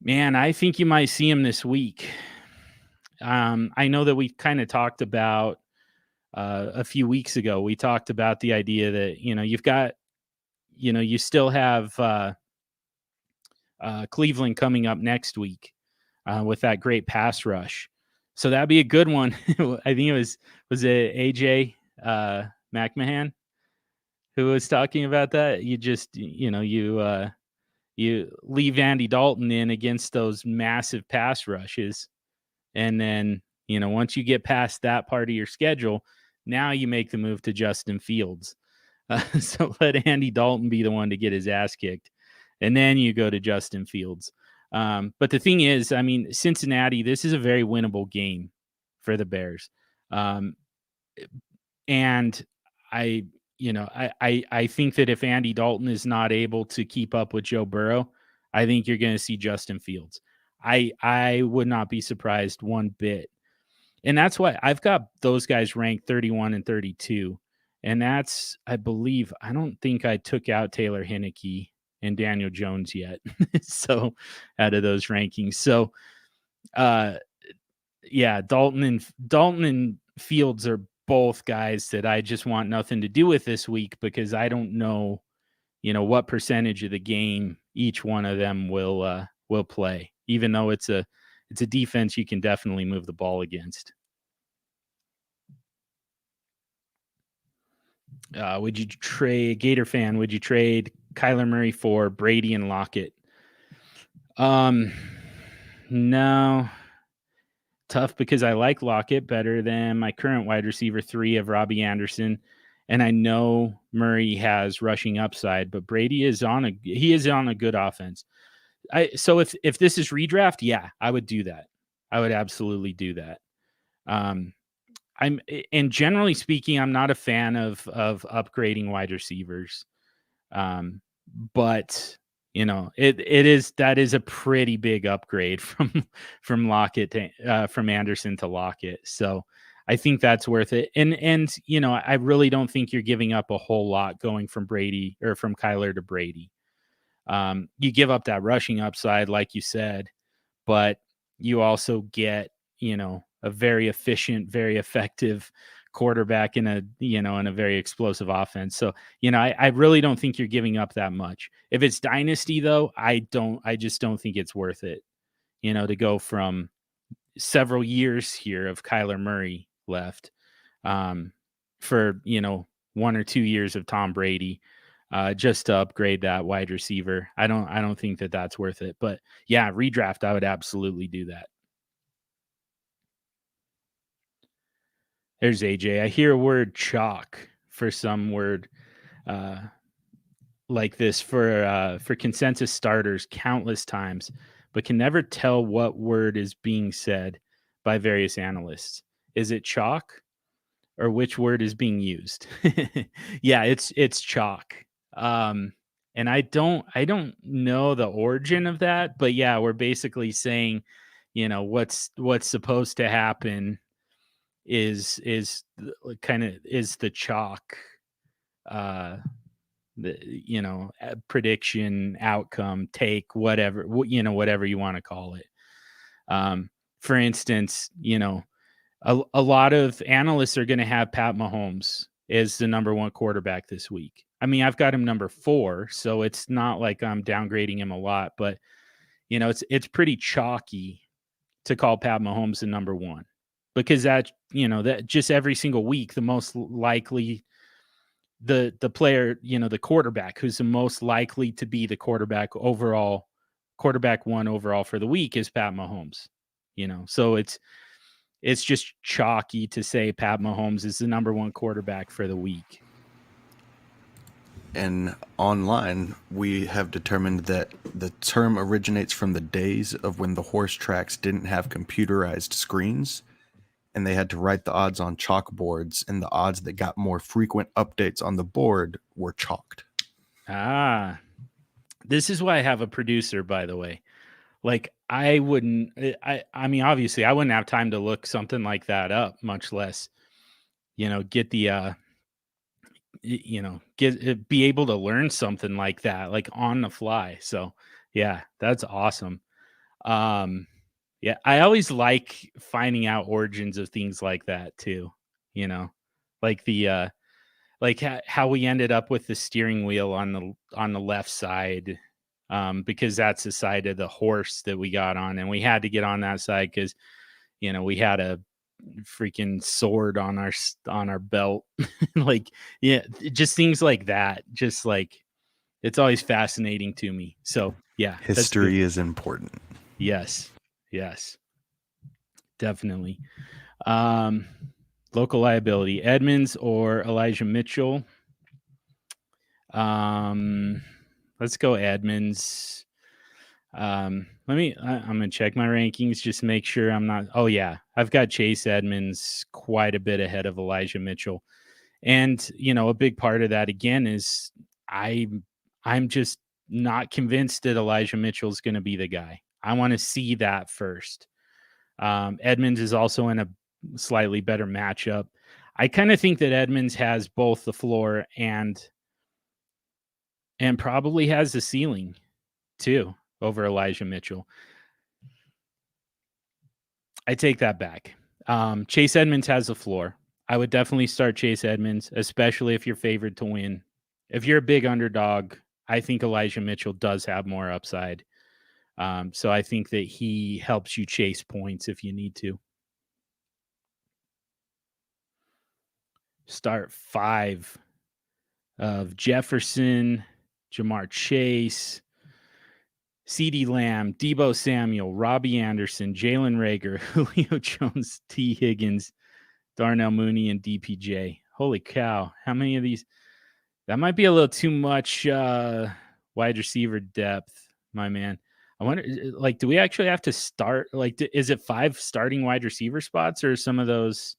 man, I think you might see him this week. I know that we kind of talked about a few weeks ago. We talked about the idea that, you've got, you still have Cleveland coming up next week with that great pass rush. So that'd be a good one. I think it was it AJ McMahon who was talking about that. You just, you leave Andy Dalton in against those massive pass rushes. And then, once you get past that part of your schedule, now you make the move to Justin Fields. So let Andy Dalton be the one to get his ass kicked. And then you go to Justin Fields. But the thing is, I mean, Cincinnati, this is a very winnable game for the Bears. And I think that if Andy Dalton is not able to keep up with Joe Burrow, I think you're going to see Justin Fields. I would not be surprised one bit. And that's why I've got those guys ranked 31 and 32. And that's, I believe, I don't think I took out Taylor Heineke and Daniel Jones yet. So out of those rankings. So yeah, Dalton and Fields are both guys that I just want nothing to do with this week, because I don't know, what percentage of the game each one of them will play, even though it's a defense you can definitely move the ball against. Would you trade Kyler Murray for Brady and Lockett? No. Tough, because I like Lockett better than my current wide receiver 3 of Robbie Anderson. And I know Murray has rushing upside, but Brady is on a good offense. So if this is redraft, yeah, I would do that. I would absolutely do that. And generally speaking, I'm not a fan of upgrading wide receivers. But that is a pretty big upgrade from Lockett from Anderson to Lockett. So I think that's worth it. And I really don't think you're giving up a whole lot going from Brady or from Kyler to Brady. You give up that rushing upside, like you said, but you also get, a very efficient, very effective quarterback in a very explosive offense. So, I really don't think you're giving up that much. If it's dynasty though, I just don't think it's worth it, to go from several years here of Kyler Murray left, for, 1 or 2 years of Tom Brady, just to upgrade that wide receiver. I don't think that that's worth it, but yeah, redraft, I would absolutely do that. There's AJ. I hear a word chalk for some word like this for consensus starters countless times, but can never tell what word is being said by various analysts. Is it chalk, or which word is being used? Yeah, it's chalk. And I don't know the origin of that, but yeah, we're basically saying, what's supposed to happen is the chalk, prediction, outcome, take, whatever you want to call it. For instance, a lot of analysts are going to have Pat Mahomes as the number 1 quarterback this week. I mean, I've got him number 4, so it's not like I'm downgrading him a lot, but it's pretty chalky to call Pat Mahomes the number 1. Because that just every single week, the most likely, the player, the quarterback who's the most likely to be the quarterback 1 overall for the week is Pat Mahomes. So it's just chalky to say Pat Mahomes is the number 1 quarterback for the week. And online, we have determined that the term originates from the days of when the horse tracks didn't have computerized screens, and they had to write the odds on chalkboards, and the odds that got more frequent updates on the board were chalked. Ah, this is why I have a producer, by the way. Like I wouldn't, I mean, obviously I wouldn't have time to look something like that up, much less, get the, be able to learn something like that, like on the fly. So yeah, that's awesome. Um, yeah, I always like finding out origins of things like that too, you know, like how we ended up with the steering wheel on the left side, because that's the side of the horse that we got on, and we had to get on that side because we had a freaking sword on our belt. Like, yeah, just things like that. Just like it's always fascinating to me. So yeah, that's good. History is important. Yes, yes, definitely. Local liability: Edmonds or Elijah Mitchell. Let's go Edmonds. I'm gonna check my rankings just to make sure I'm not. Oh yeah, I've got Chase Edmonds quite a bit ahead of Elijah Mitchell, and a big part of that again is I'm just not convinced that Elijah Mitchell is going to be the guy. I want to see that first. Edmonds is also in a slightly better matchup. I kind of think that Edmonds has both the floor and probably has the ceiling too over Elijah Mitchell. I take that back. Chase Edmonds has the floor. I would definitely start Chase Edmonds, especially if you're favored to win. If you're a big underdog, I think Elijah Mitchell does have more upside. So I think that he helps you chase points if you need to. Start 5 of Jefferson, Jamar Chase, CeeDee Lamb, Deebo Samuel, Robbie Anderson, Jalen Reagor, Julio Jones, T. Higgins, Darnell Mooney, and DPJ. Holy cow. How many of these? That might be a little too much wide receiver depth, my man. I wonder, like, do we actually have to start? Like, is it 5 starting wide receiver spots or some of those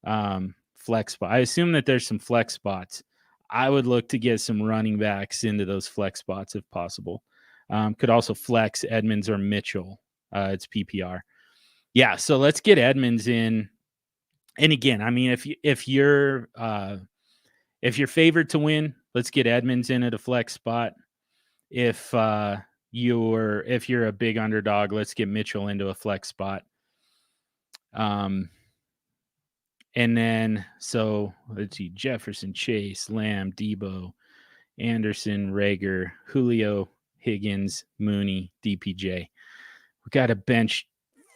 flex spots? I assume that there's some flex spots. I would look to get some running backs into those flex spots if possible. Could also flex Edmonds or Mitchell. It's PPR. Yeah, so let's get Edmonds in. And again, I mean, if you're favored to win, let's get Edmonds in at a flex spot. If you're a big underdog, let's get Mitchell into a flex spot. And then so let's see: Jefferson, Chase, Lamb, Deebo, Anderson, Reagor, Julio, Higgins, Mooney, DPJ. We got to bench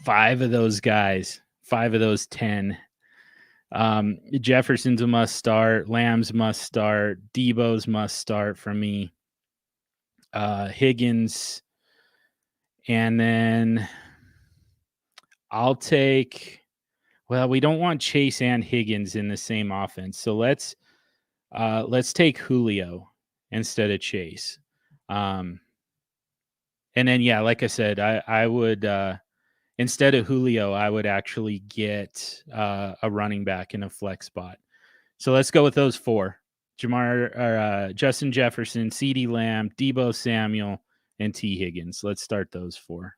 5 of those guys, 5 of those 10. Jefferson's a must start. Lamb's must start. Deebo's must start for me. Higgins. And then I'll take, well, we don't want Chase and Higgins in the same offense. So let's take Julio instead of Chase. And then, yeah, like I said, I would, instead of Julio, I would actually get a running back in a flex spot. So let's go with those 4: Justin Jefferson, CeeDee Lamb, Deebo Samuel, and T. Higgins. Let's start those 4.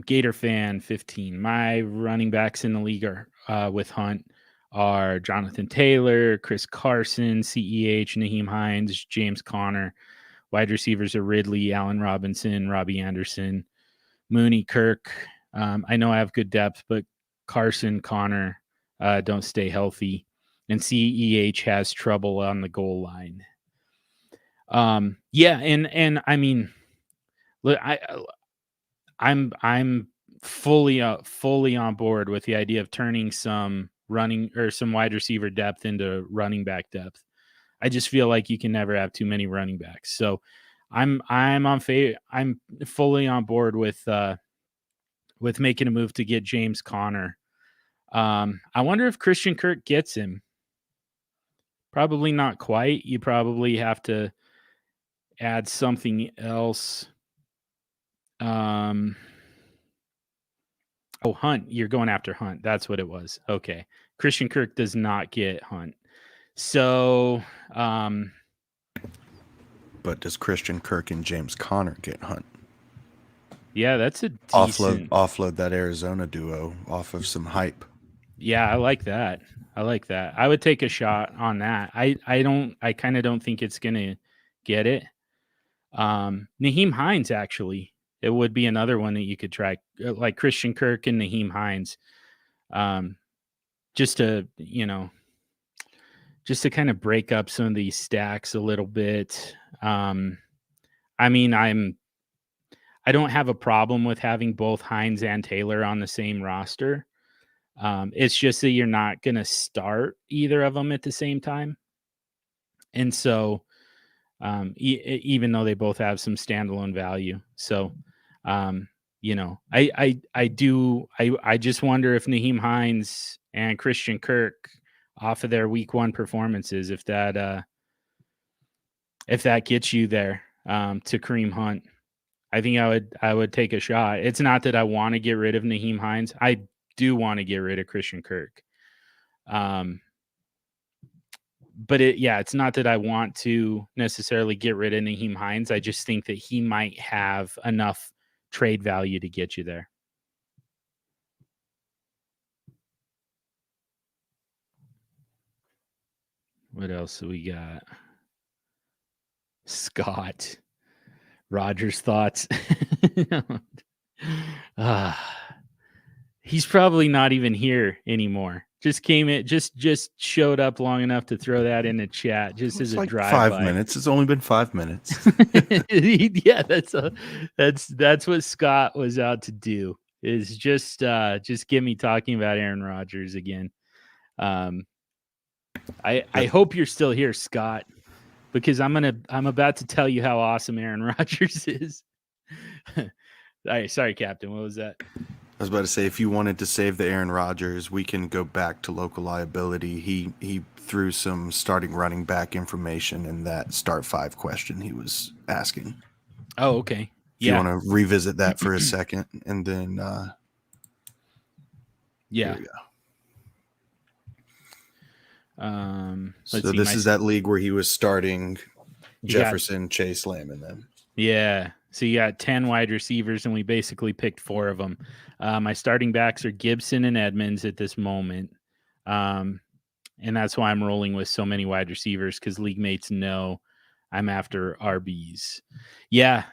Gator Fan 15. My running backs in the league are with Hunt are Jonathan Taylor, Chris Carson, CEH, Naheem Hines, James Conner. Wide receivers are Ridley, Allen Robinson, Robbie Anderson, Mooney, Kirk. I know I have good depth, but Carson, Conner don't stay healthy, and CEH has trouble on the goal line. Yeah, and I mean, look, I'm fully on board with the idea of turning some running or some wide receiver depth into running back depth. I just feel like you can never have too many running backs. So I'm fully on board with making a move to get James Conner. I wonder if Christian Kirk gets him. Probably not quite. You probably have to add something else. Oh, Hunt. You're going after Hunt. That's what it was. Okay. Christian Kirk does not get Hunt. So, But does Christian Kirk and James Conner get Hunt? yeah, that's a decent offload that Arizona duo off of some hype. Yeah, I like that. I would take a shot on that. I kind of don't think it's gonna get it. Naheem Hines, actually, it would be another one that you could try, like Christian Kirk and Naheem Hines. Just to kind of break up some of these stacks a little bit. I mean, I don't have a problem with having both Hines and Taylor on the same roster. It's just that you're not going to start either of them at the same time. And so, even though they both have some standalone value. So, I just wonder if Naheem Hines and Christian Kirk off of their week 1 performances, if that gets you there, to Kareem Hunt. I think I would take a shot. It's not that I want to get rid of Naheem Hines. I do want to get rid of Christian Kirk. But it's not that I want to necessarily get rid of Naheem Hines. I just think that he might have enough trade value to get you there. What else do we got? Scott. Rodgers thoughts. He's probably not even here anymore. Just came in, just showed up long enough to throw that in the chat, just as a like drive-by. 5 minutes. It's only been 5 minutes. Yeah, that's what Scott was out to do. Is just get me talking about Aaron Rodgers again. I hope you're still here, Scott, because I'm about to tell you how awesome Aaron Rodgers is. All right, sorry, Captain. What was that? I was about to say, if you wanted to save the Aaron Rodgers, we can go back to local liability. He threw some starting running back information in that start 5 question he was asking. Oh, okay. If you want to revisit that for a second, and then yeah. Here we go. So this is that league where he was starting Jefferson, Chase, Lamb, and them. Yeah. So you got 10 wide receivers, and we basically picked 4 of them. My starting backs are Gibson and Edmonds at this moment. And that's why I'm rolling with so many wide receivers, because league mates know I'm after RBs. Yeah.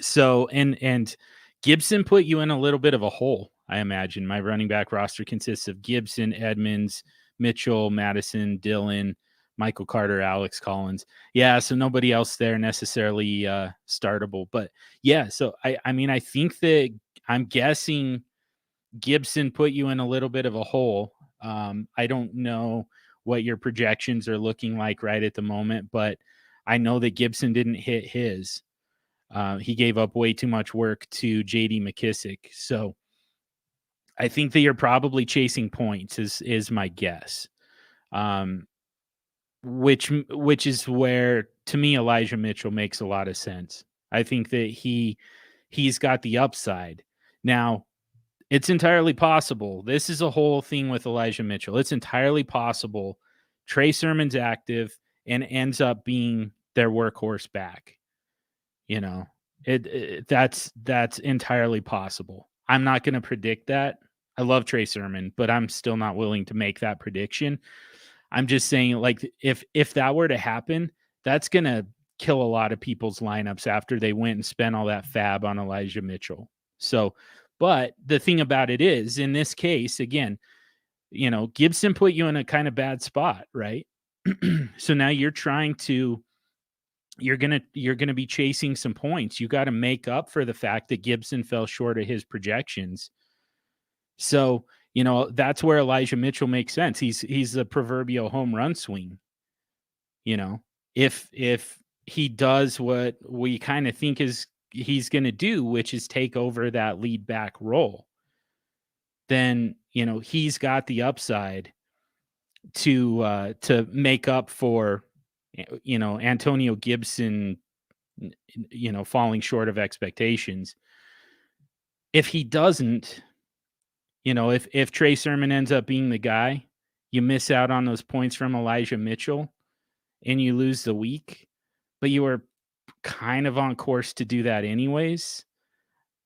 So, and Gibson put you in a little bit of a hole, I imagine. My running back roster consists of Gibson, Edmonds, Mitchell, Madison, Dillon, Michael Carter, Alex Collins. Yeah, so nobody else there necessarily startable. But yeah, so I mean, I think that I'm guessing Gibson put you in a little bit of a hole. I don't know what your projections are looking like right at the moment, but I know that Gibson didn't hit his. He gave up way too much work to J.D. McKissick. So I think that you're probably chasing points is my guess. Which is where, to me, Elijah Mitchell makes a lot of sense. I think that he's got the upside. Now, it's entirely possible. This is a whole thing with Elijah Mitchell. It's entirely possible Trey Sermon's active and ends up being their workhorse back. That's entirely possible. I'm not going to predict that. I love Trey Sermon, but I'm still not willing to make that prediction. I'm just saying, like, if that were to happen, that's going to kill a lot of people's lineups after they went and spent all that fab on Elijah Mitchell. So, but the thing about it is, in this case, again, Gibson put you in a kind of bad spot, right? So now you're going to be chasing some points. You got to make up for the fact that Gibson fell short of his projections. So, that's where Elijah Mitchell makes sense. He's the proverbial home run swing. If he does what we kind of think he's going to do, which is take over that lead back role, then, he's got the upside to make up for Antonio Gibson, falling short of expectations. If he doesn't, if Trey Sermon ends up being the guy, you miss out on those points from Elijah Mitchell and you lose the week, but you were kind of on course to do that anyways.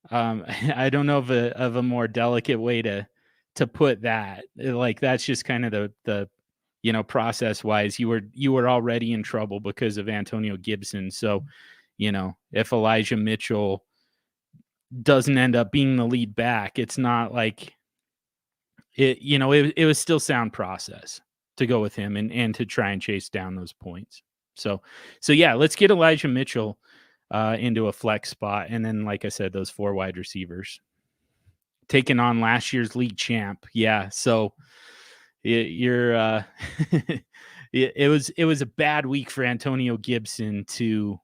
I don't know of a more delicate way to put that. Like, that's just kind of the process wise, you were already in trouble because of Antonio Gibson. So, if Elijah Mitchell doesn't end up being the lead back, it's not like it was still sound process to go with him and to try and chase down those points. So yeah, let's get Elijah Mitchell into a flex spot. And then, like I said, those 4 wide receivers taking on last year's league champ. Yeah. So you're it was a bad week for Antonio Gibson to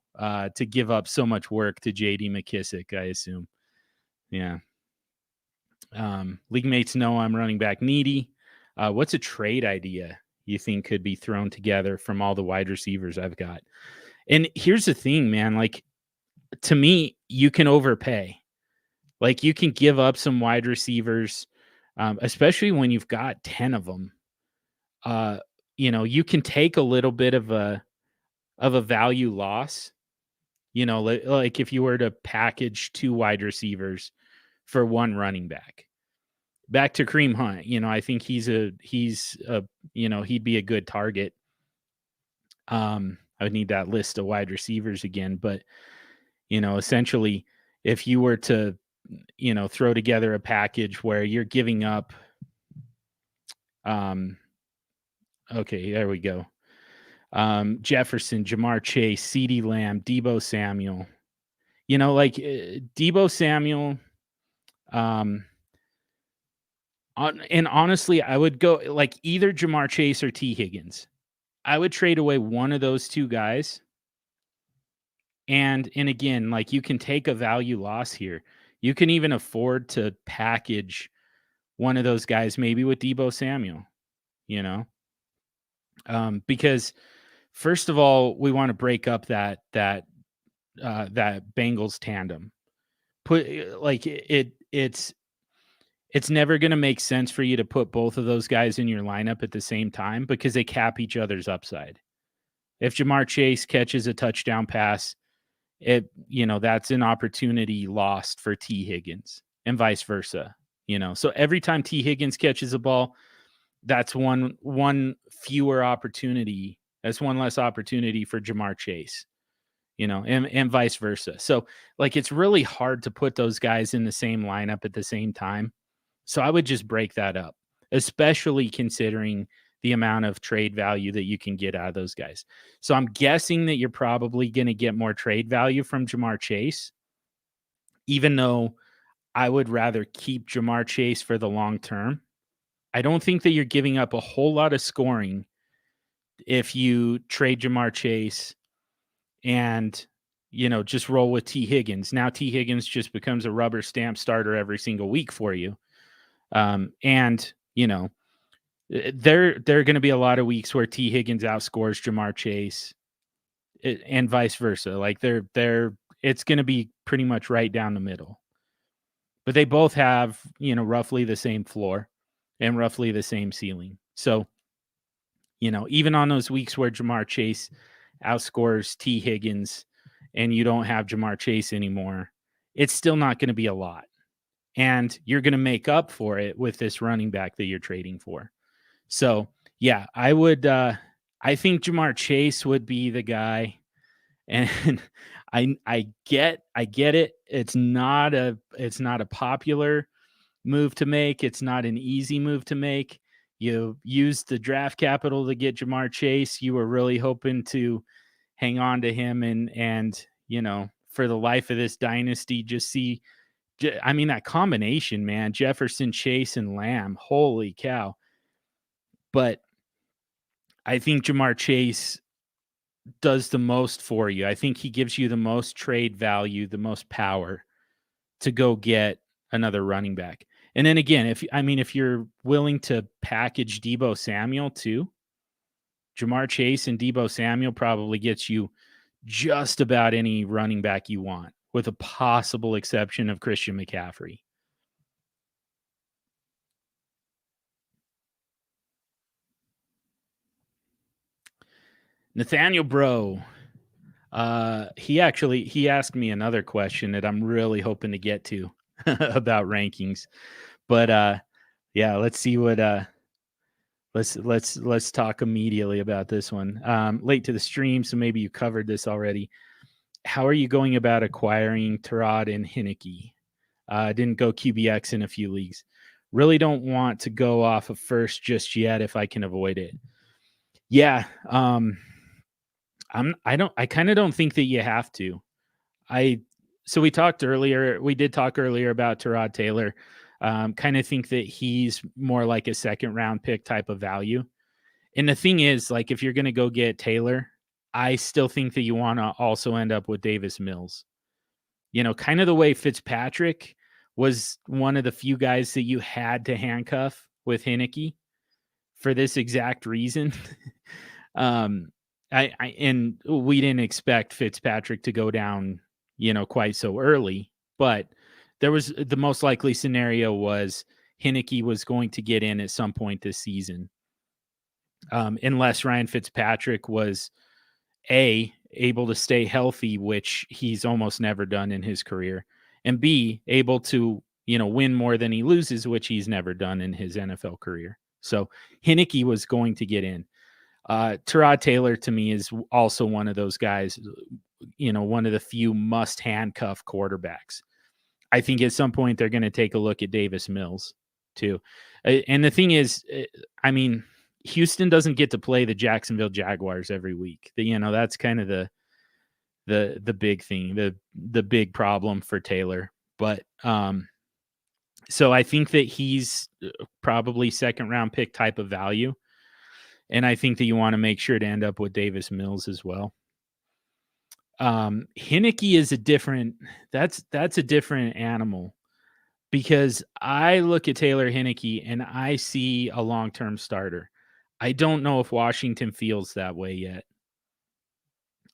give up so much work to JD McKissick, I assume. Yeah. League mates know I'm running back needy. What's a trade idea you think could be thrown together from all the wide receivers I've got? And here's the thing, man, like, to me, you can overpay. Like, you can give up some wide receivers, especially when you've got 10 of them. You can take a little bit of a value loss, like if you were to package 2 wide receivers for 1 running back. Back to Kareem Hunt, I think he's he'd be a good target. I would need that list of wide receivers again, but essentially, if you were to throw together a package where you're giving up, okay, there we go. Jefferson, Jamar Chase, CeeDee Lamb, Deebo Samuel. Deebo Samuel. And honestly, I would go like either Jamar Chase or T. Higgins. I would trade away one of those 2 guys. And again, like, you can take a value loss here. You can even afford to package one of those guys, maybe with Deebo Samuel, because first of all, we want to break up that Bengals tandem. It's never going to make sense for you to put both of those guys in your lineup at the same time because they cap each other's upside. If Jamar Chase catches a touchdown pass, that's an opportunity lost for T. Higgins and vice versa. So every time T. Higgins catches a ball, that's one fewer opportunity. That's one less opportunity for Jamar Chase, and vice versa. So, like, it's really hard to put those guys in the same lineup at the same time. So I would just break that up, especially considering the amount of trade value that you can get out of those guys. So I'm guessing that you're probably going to get more trade value from Jamar Chase, even though I would rather keep Jamar Chase for the long term. I don't think that you're giving up a whole lot of scoring if you trade Jamar Chase and, just roll with T. Higgins. Now T. Higgins just becomes a rubber stamp starter every single week for you. And, there are going to be a lot of weeks where T. Higgins outscores Jamar Chase and vice versa. Like, it's going to be pretty much right down the middle. But they both have, roughly the same floor and roughly the same ceiling. So, even on those weeks where Jamar Chase outscores T. Higgins and you don't have Jamar Chase anymore, it's still not going to be a lot. And you're going to make up for it with this running back that you're trading for. So, yeah, I would I think Jamar Chase would be the guy. And I get it. It's not a popular move to make. It's not an easy move to make. You used the draft capital to get Jamar Chase. You were really hoping to hang on to him and for the life of this dynasty, just see. I mean, that combination, man, Jefferson, Chase, and Lamb, holy cow. But I think Jamar Chase does the most for you. I think he gives you the most trade value, the most power to go get another running back. And then again, if you're willing to package Deebo Samuel too, Jamar Chase and Deebo Samuel probably gets you just about any running back you want, with a possible exception of Christian McCaffrey. Nathaniel Bro, he asked me another question that I'm really hoping to get to about rankings, but yeah, let's see what let's talk immediately about this one. Late to the stream, so maybe you covered this already. How are you going about acquiring Terod and Heineke? Didn't go QBX in a few leagues. Really don't want to go off of first just yet if I can avoid it. Yeah, I kind of don't think that you have to. So we did talk earlier about Terra Taylor. Kind of think that he's more like a second round pick type of value. And the thing is, like, if you're going to go get Taylor, I still think that you want to also end up with Davis Mills. Kind of the way Fitzpatrick was one of the few guys that you had to handcuff with Heineke for this exact reason. And we didn't expect Fitzpatrick to go down, quite so early, but there was the most likely scenario was Heineke was going to get in at some point this season. Unless Ryan Fitzpatrick was able to stay healthy, which he's almost never done in his career, and B, able to, win more than he loses, which he's never done in his NFL career. So Heineke was going to get in. Terod Taylor to me is also one of those guys, one of the few must handcuff quarterbacks. I think at some point they're going to take a look at Davis Mills too. And the thing is, I mean, Houston doesn't get to play the Jacksonville Jaguars every week. That's kind of the big thing, the big problem for Taylor. But so I think that he's probably second round pick type of value. And I think that you want to make sure to end up with Davis Mills as well. Heineke is that's a different animal, because I look at Taylor Heineke and I see a long-term starter. I don't know if Washington feels that way yet.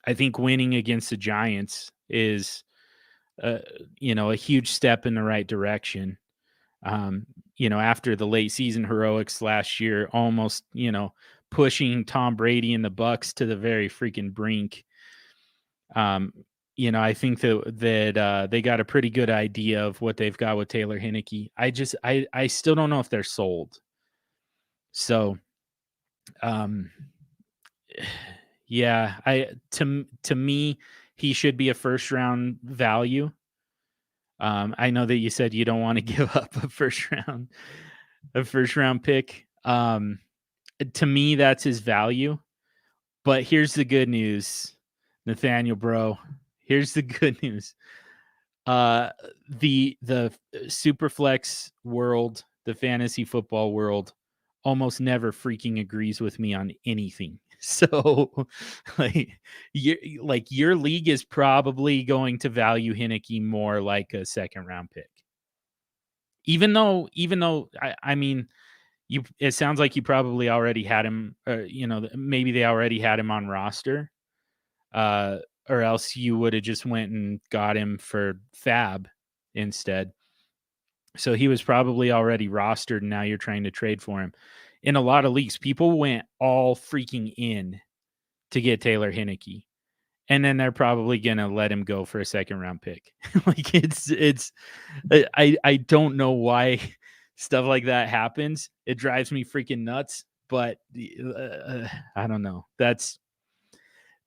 I think winning against the Giants is, a huge step in the right direction. After the late season heroics last year, almost, pushing Tom Brady and the Bucs to the very freaking brink. I think that they got a pretty good idea of what they've got with Taylor Heineke. I still don't know if they're sold. So, yeah, to me, he should be a first round value. I know that you said you don't want to give up a first round pick. To me, that's his value. But here's the good news, Nathaniel Bro. Here's the good news. The SuperFlex world, the fantasy football world, almost never freaking agrees with me on anything. So, your league is probably going to value Heineke more like a second round pick. Even though I mean, it sounds like you probably already had him, maybe they already had him on roster, or else you would have just went and got him for fab instead. So he was probably already rostered, and now you're trying to trade for him. In a lot of leagues, people went all freaking in to get Taylor Heineke, and then they're probably going to let him go for a second round pick. I don't know why stuff like that happens. It drives me freaking nuts, but I don't know. That's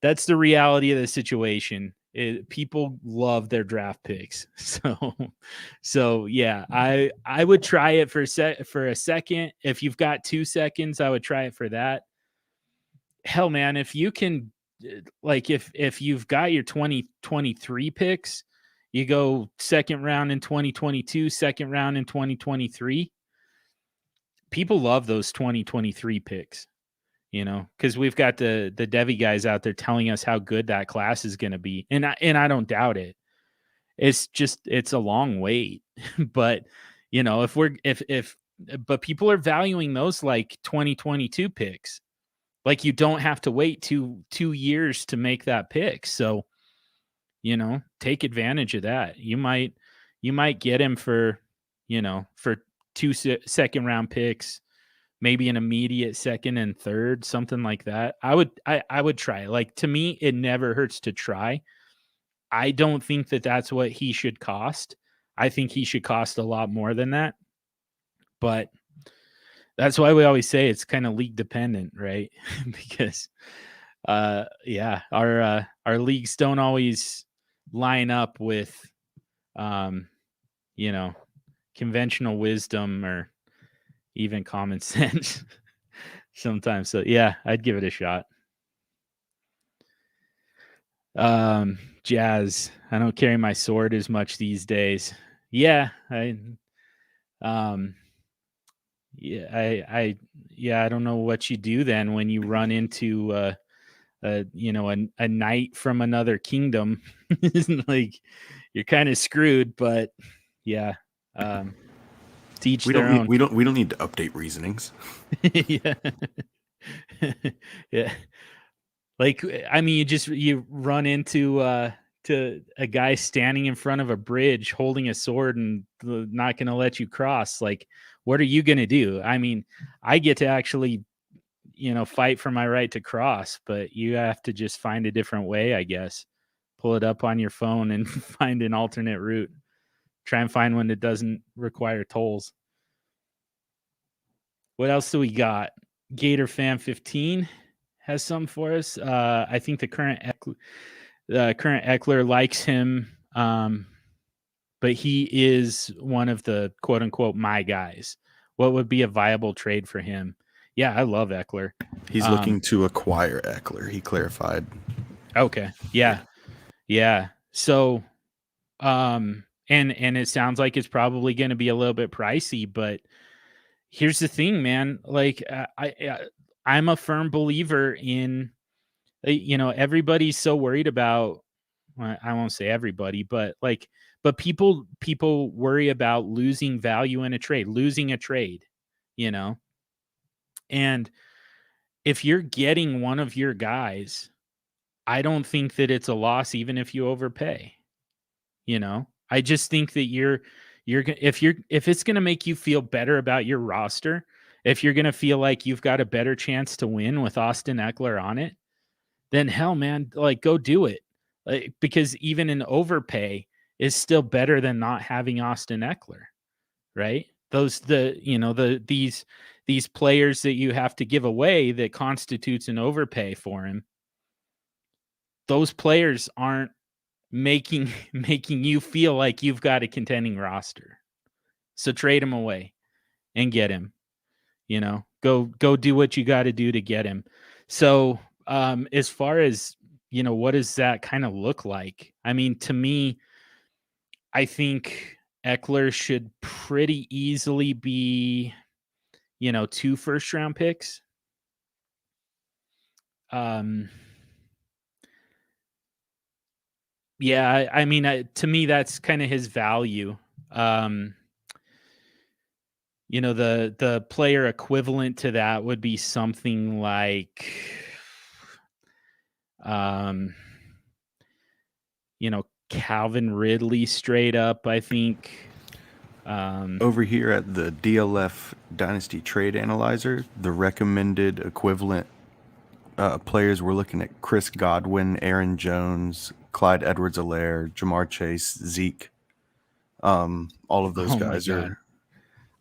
the reality of the situation. People love their draft picks. So yeah, I would try it for a second. If you've got 2 seconds, I would try it for that. Hell, man, if you can, if you've got your 2023 picks, you go second round in 2022, second round in 2023. People love those 2023 picks, because we've got the Devi guys out there telling us how good that class is going to be. And I don't doubt it. It's a long wait, but but people are valuing those like 2022 picks. Like, you don't have to wait 2 years to make that pick. So, take advantage of that. You might get him for, for two second round picks, maybe an immediate second and third, something like that. I would try. Like, to me, it never hurts to try. I don't think that that's what he should cost. I think he should cost a lot more than that. But that's why we always say it's kind of league dependent, right? Because our leagues don't always line up with conventional wisdom or even common sense sometimes. So yeah, I'd give it a shot. Jazz, I don't carry my sword as much these days. Yeah, I don't know what you do then when you run into a knight from another kingdom. Like, you're kind of screwed, but yeah. Teach their own. We don't need to update reasonings. Yeah. Yeah. Like, I mean, you run into to a guy standing in front of a bridge holding a sword and not going to let you cross. Like, what are you going to do? I mean, I get to actually, fight for my right to cross, but you have to just find a different way, I guess. Pull it up on your phone and find an alternate route. Try and find one that doesn't require tolls. What else do we got? Gator Fan 15 has some for us. I think the current Eckler likes him, but he is one of the quote unquote my guys. What would be a viable trade for him? Yeah, I love Eckler. He's looking to acquire Eckler. He clarified. Okay. Yeah. So, and it sounds like it's probably going to be a little bit pricey, but here's the thing, man. Like, I'm a firm believer in, everybody's so worried about, well, I won't say everybody, but people worry about losing value in a trade, and if you're getting one of your guys, I don't think that it's a loss, even if you overpay. I just think that if it's going to make you feel better about your roster, if you're going to feel like you've got a better chance to win with Austin Eckler on it, then hell, man, like, go do it. Like, because even an overpay is still better than not having Austin Eckler, right? These players that you have to give away that constitutes an overpay for him. Those players aren't making you feel like you've got a contending roster. So trade him away and get him. Go do what you got to do to get him. So as far as, what does that kind of look like? I mean, to me, I think Eckler should pretty easily be, 2 first round picks. Yeah, I mean, to me, that's kind of his value. The player equivalent to that would be something like, Calvin Ridley straight up, I think. Over here at the DLF Dynasty Trade Analyzer, the recommended equivalent players, we're looking at Chris Godwin, Aaron Jones, Clyde Edwards-Helaire, Jamar Chase, Zeke. All of those guys are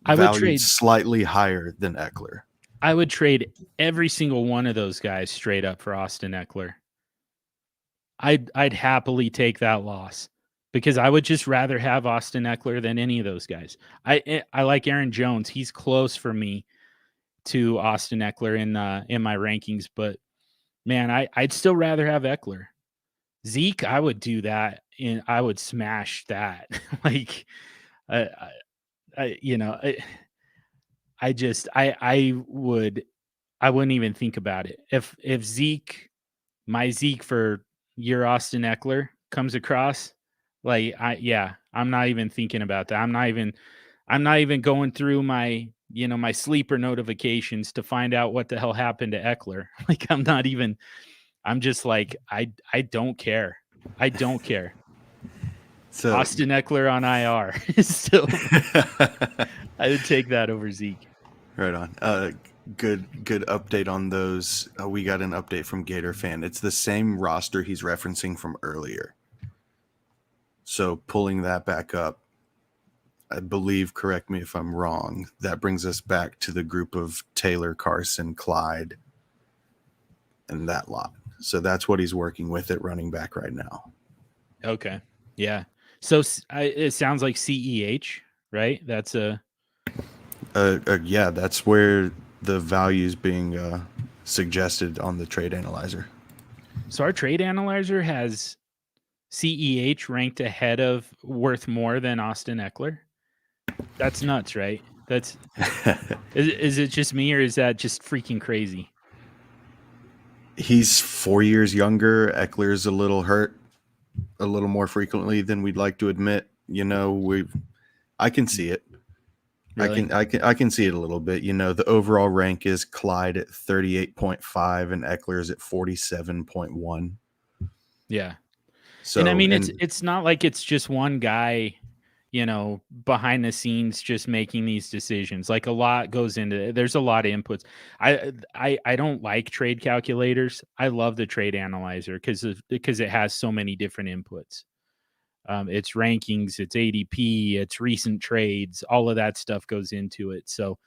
valued slightly higher than Eckler. I would trade every single one of those guys straight up for Austin Eckler. I'd happily take that loss because I would just rather have Austin Eckler than any of those guys. I like Aaron Jones. He's close for me to Austin Eckler in my rankings, but man, I'd still rather have Eckler. Zeke, I would do that, and I would smash that. Like, I wouldn't even think about it. If Zeke, my Zeke for your Austin Eckler comes across, like, I'm not even thinking about that. I'm not even going through my my sleeper notifications to find out what the hell happened to Eckler. Like, I'm just like, I don't care. I don't care. So Austin Eckler on IR is still, I would take that over Zeke. right on. Good update on those. We got an update from Gator Fan. It's the same roster he's referencing from earlier. So pulling that back up, I believe, correct me if I'm wrong, that brings us back to the group of Taylor, Carson, Clyde, and that lot. So that's what he's working with at running back right now. Okay. Yeah. So it sounds like CEH, right? That's yeah, that's where the value is being suggested on the trade analyzer. So our trade analyzer has CEH ranked ahead of worth more than Austin Eckler. That's nuts, right? That's is it just me, or is that just freaking crazy? He's 4 years younger. Eckler's a little hurt a little more frequently than we'd like to admit. I can see it. Really? I can see it a little bit. The overall rank is Clyde at 38.5 and Eckler's at 47.1. Yeah. So, and I mean, it's not like it's just one guy, behind the scenes just making these decisions. Like, a lot goes into it. There's a lot of inputs. I don't like trade calculators. I love the trade analyzer because it has so many different inputs. It's rankings, it's ADP, it's recent trades, all of that stuff goes into it. So,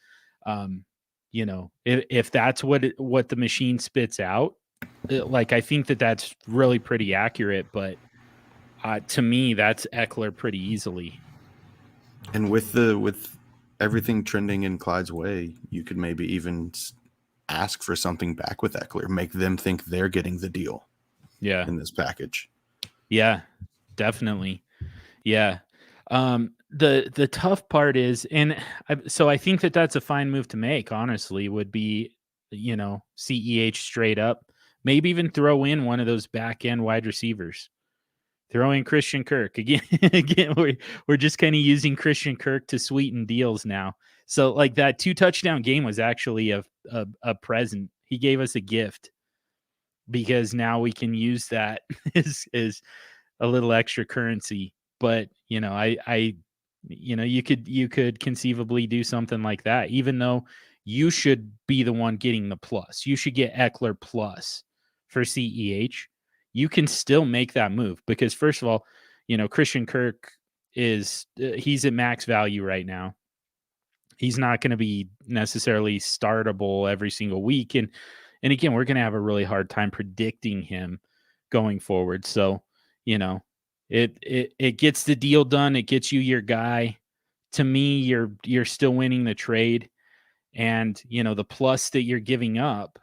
if that's what the machine spits out, I think that's really pretty accurate. But to me, that's Eckler pretty easily. And with everything trending in Clyde's way, you could maybe even ask for something back with Eckler, make them think they're getting the deal. Yeah. In this package. Yeah, definitely. Yeah. The tough part is, so I think that's a fine move to make, honestly, would be, CEH straight up, maybe even throw in one of those back end wide receivers. Throw in Christian Kirk again. We're just kind of using Christian Kirk to sweeten deals now. So, like, that 2 touchdown game was actually a present. He gave us a gift because now we can use that as a little extra currency. But you could conceivably do something like that, even though you should be the one getting the plus. You should get Eckler plus for CEH. You can still make that move because, first of all, Christian Kirk he's at max value right now. He's not going to be necessarily startable every single week. And again, we're going to have a really hard time predicting him going forward. So, it gets the deal done. It gets you your guy. To me, you're still winning the trade. And, the plus that you're giving up,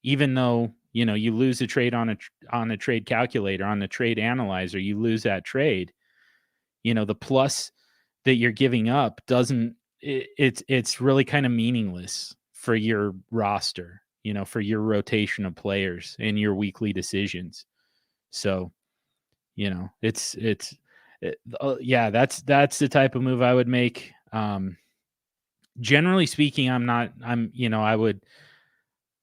even though, you lose a trade on a trade calculator, on the trade analyzer, you lose that trade, the plus that you're giving up it's really kind of meaningless for your roster, for your rotation of players and your weekly decisions. So, that's the type of move I would make. Generally speaking,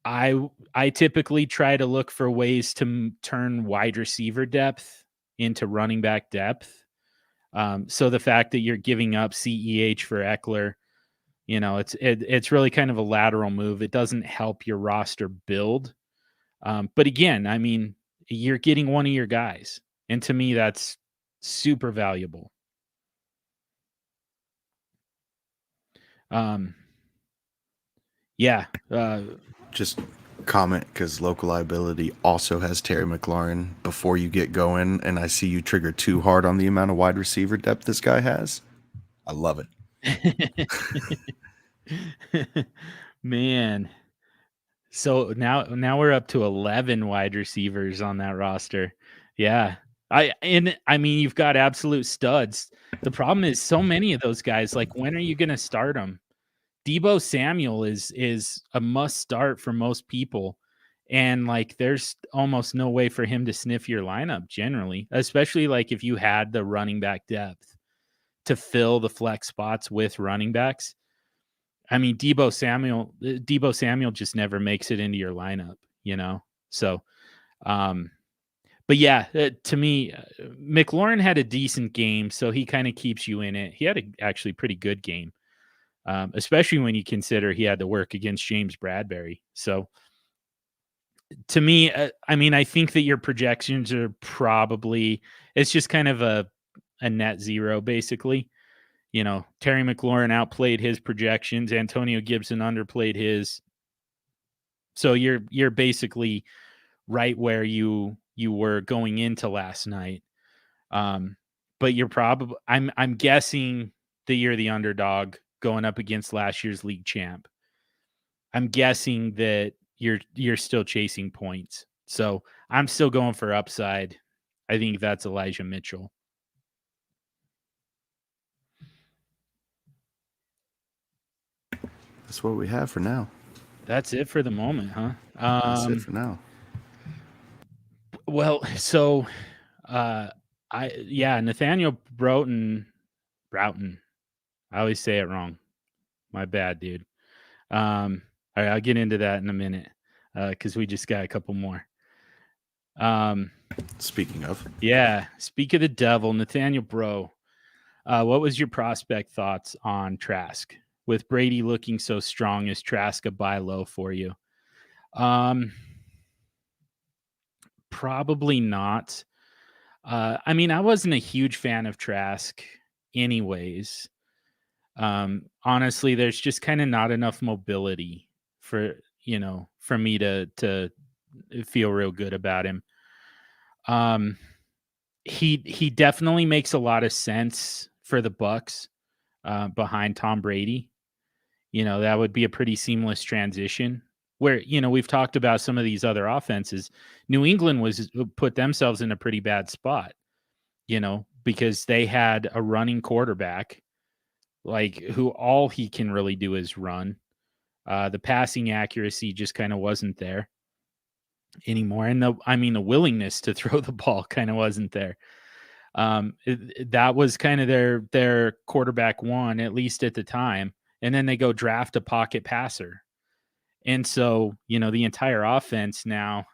I typically try to look for ways to turn wide receiver depth into running back depth. So the fact that you're giving up CEH for Eckler, it's really kind of a lateral move. It doesn't help your roster build. But again, I mean, you're getting one of your guys. And to me, that's super valuable. Just comment, because Local Liability also has Terry McLaurin before you get going, and I see you trigger too hard on the amount of wide receiver depth this guy has. I love it. Man. So now we're up to 11 wide receivers on that roster. Yeah. I mean, you've got absolute studs. The problem is so many of those guys, like, when are you going to start them? Deebo Samuel is a must start for most people. And like, there's almost no way for him to sniff your lineup generally, especially like if you had the running back depth to fill the flex spots with running backs. I mean, Debo Samuel just never makes it into your lineup, So, but yeah, to me, McLaurin had a decent game, so he kind of keeps you in it. He had a actually pretty good game, especially when you consider he had to work against James Bradbury. So, to me, I mean, I think that your projections are probably it's just kind of a net zero, basically. Terry McLaurin outplayed his projections. Antonio Gibson underplayed his. So you're basically right where you were going into last night. But you're probably I'm guessing that you're the underdog going up against last year's league champ. I'm guessing that you're still chasing points. So I'm still going for upside. I think that's Elijah Mitchell. That's what we have for now. That's it for the moment, huh? That's it for now. Well, so Nathaniel Broughton. I always say it wrong. My bad, dude. All right, I'll get into that in a minute because we just got a couple more. Speaking of. Yeah, speak of the devil, Nathaniel Bro. What was your prospect thoughts on Trask? With Brady looking so strong, is Trask a buy low for you? Probably not. I mean, I wasn't a huge fan of Trask anyways. Honestly, there's just kind of not enough mobility for me to feel real good about him. He definitely makes a lot of sense for the Bucks behind Tom Brady. That would be a pretty seamless transition where, we've talked about some of these other offenses. New England was put themselves in a pretty bad spot, because they had a running quarterback, like who all he can really do is run. The passing accuracy just kind of wasn't there anymore. And the willingness to throw the ball kind of wasn't there. That was kind of their quarterback one, at least at the time. And then they go draft a pocket passer. And so, the entire offense now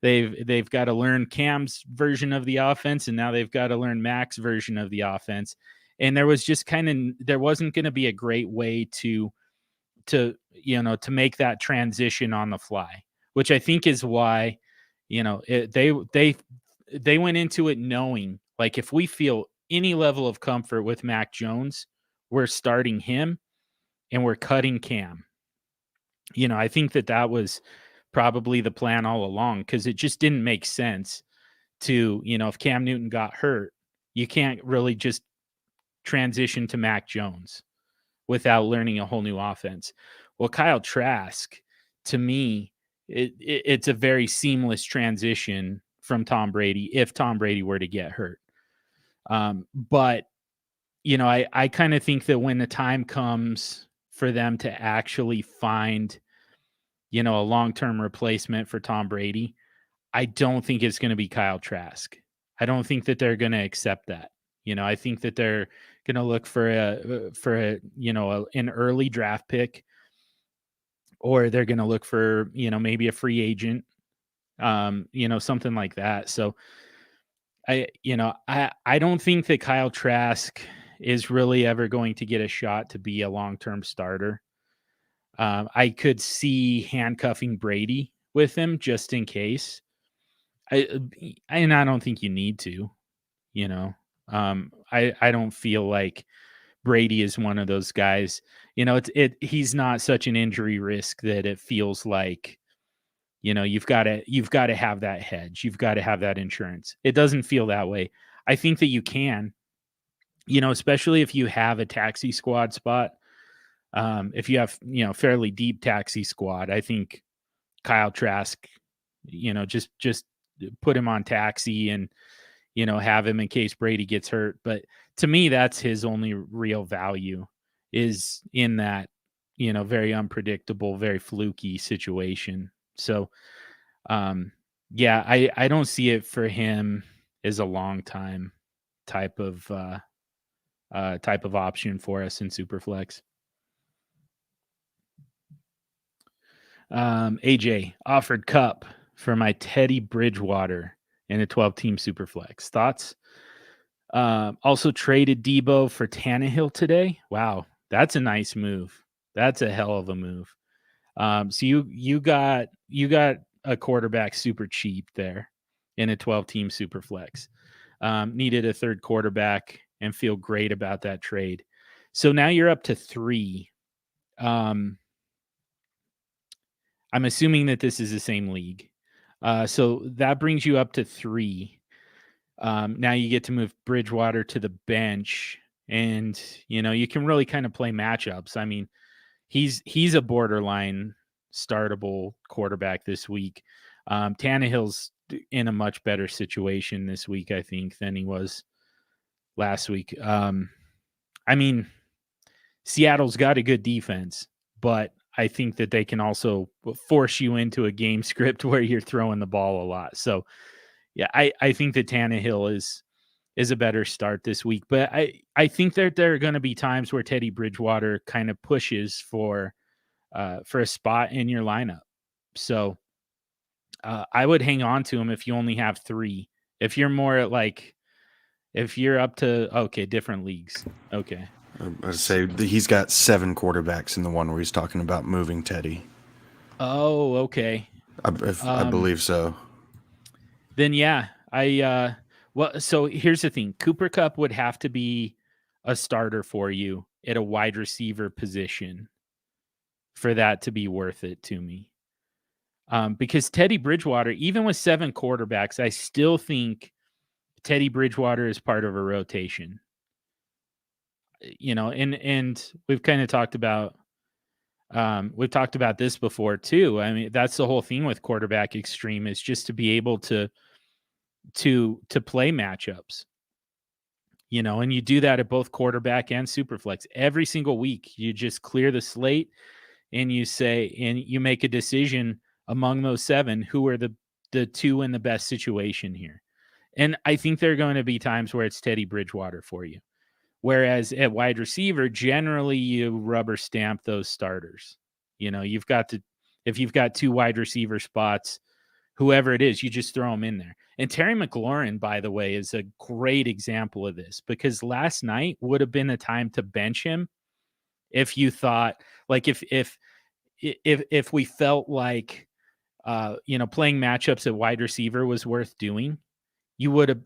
they've got to learn Cam's version of the offense, and now they've got to learn Mac's version of the offense. And there wasn't going to be a great way to make that transition on the fly, which I think is why, they went into it knowing, like, if we feel any level of comfort with Mac Jones, we're starting him and we're cutting Cam. I think that was probably the plan all along, because it just didn't make sense to, if Cam Newton got hurt, you can't really just transition to Mac Jones without learning a whole new offense. Well, Kyle Trask, to me, it's a very seamless transition from Tom Brady if Tom Brady were to get hurt. But, I kind of think that when the time comes for them to actually find, a long-term replacement for Tom Brady, I don't think it's going to be Kyle Trask. I don't think that they're going to accept that. I think that they're going to look for an early draft pick, or they're going to look for, maybe a free agent, something like that. So I don't think that Kyle Trask is really ever going to get a shot to be a long-term starter. I could see handcuffing Brady with him just in case. I don't think you need to, I don't feel like Brady is one of those guys, he's not such an injury risk that it feels like, you've got to have that hedge. You've got to have that insurance. It doesn't feel that way. I think that you can, especially if you have a taxi squad spot. If you have, fairly deep taxi squad, I think Kyle Trask, just put him on taxi and, have him in case Brady gets hurt. But to me, that's his only real value, is in that, very unpredictable, very fluky situation. So, I don't see it for him as a long time type of option for us in SuperFlex. AJ offered Cup for my Teddy Bridgewater in a 12-team Superflex. Thoughts? Also traded Debo for Tannehill today. Wow, that's a nice move. That's a hell of a move. So you got a quarterback super cheap there in a 12-team Superflex. Needed a third quarterback and feel great about that trade. So now you're up to 3. I'm assuming that this is the same league. So that brings you up to 3. Now you get to move Bridgewater to the bench, and you can really kind of play matchups. I mean, he's a borderline startable quarterback this week. Tannehill's in a much better situation this week, I think, than he was last week. I mean, Seattle's got a good defense, but I think that they can also force you into a game script where you're throwing the ball a lot. So, yeah, I think that Tannehill is a better start this week. But I think that there are going to be times where Teddy Bridgewater kind of pushes for a spot in your lineup. So I would hang on to him if you only have 3. If you're more like, if you're up to, different leagues. Okay. I'd say he's got 7 quarterbacks in the one where he's talking about moving Teddy. Oh, okay. I believe so. Then yeah, so here's the thing. Cooper Kupp would have to be a starter for you at a wide receiver position for that to be worth it to me. Because Teddy Bridgewater, even with 7 quarterbacks, I still think Teddy Bridgewater is part of a rotation. And we've kind of talked about this before too. I mean, that's the whole thing with quarterback extreme, is just to be able to play matchups. And you do that at both quarterback and Superflex every single week. You just clear the slate and you make a decision among those 7 who are the 2 in the best situation here. And I think there are going to be times where it's Teddy Bridgewater for you. Whereas at wide receiver, generally you rubber stamp those starters. If you've got 2 wide receiver spots, whoever it is, you just throw them in there. And Terry McLaurin, by the way, is a great example of this, because last night would have been a time to bench him if you thought, like, if we felt like playing matchups at wide receiver was worth doing.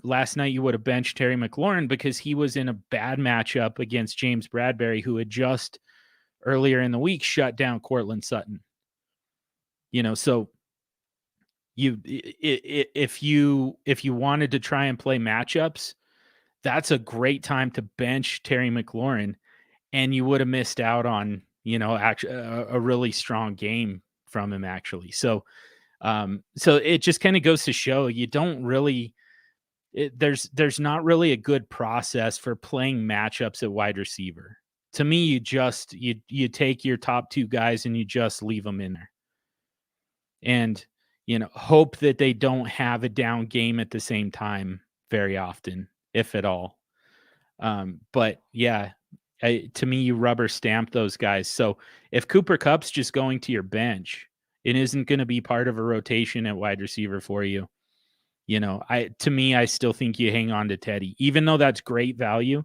Last night you would have benched Terry McLaurin because he was in a bad matchup against James Bradbury, who had just earlier in the week shut down Cortland Sutton. So if you wanted to try and play matchups, that's a great time to bench Terry McLaurin, and you would have missed out on actually a really strong game from him, actually. So it just kind of goes to show you don't really. There's not really a good process for playing matchups at wide receiver. To me, you take your top 2 guys and you just leave them in there, and hope that they don't have a down game at the same time very often, if at all. But yeah, to me, you rubber stamp those guys. So if Cooper Kupp's just going to your bench, it isn't going to be part of a rotation at wide receiver for you. I still think you hang on to Teddy, even though that's great value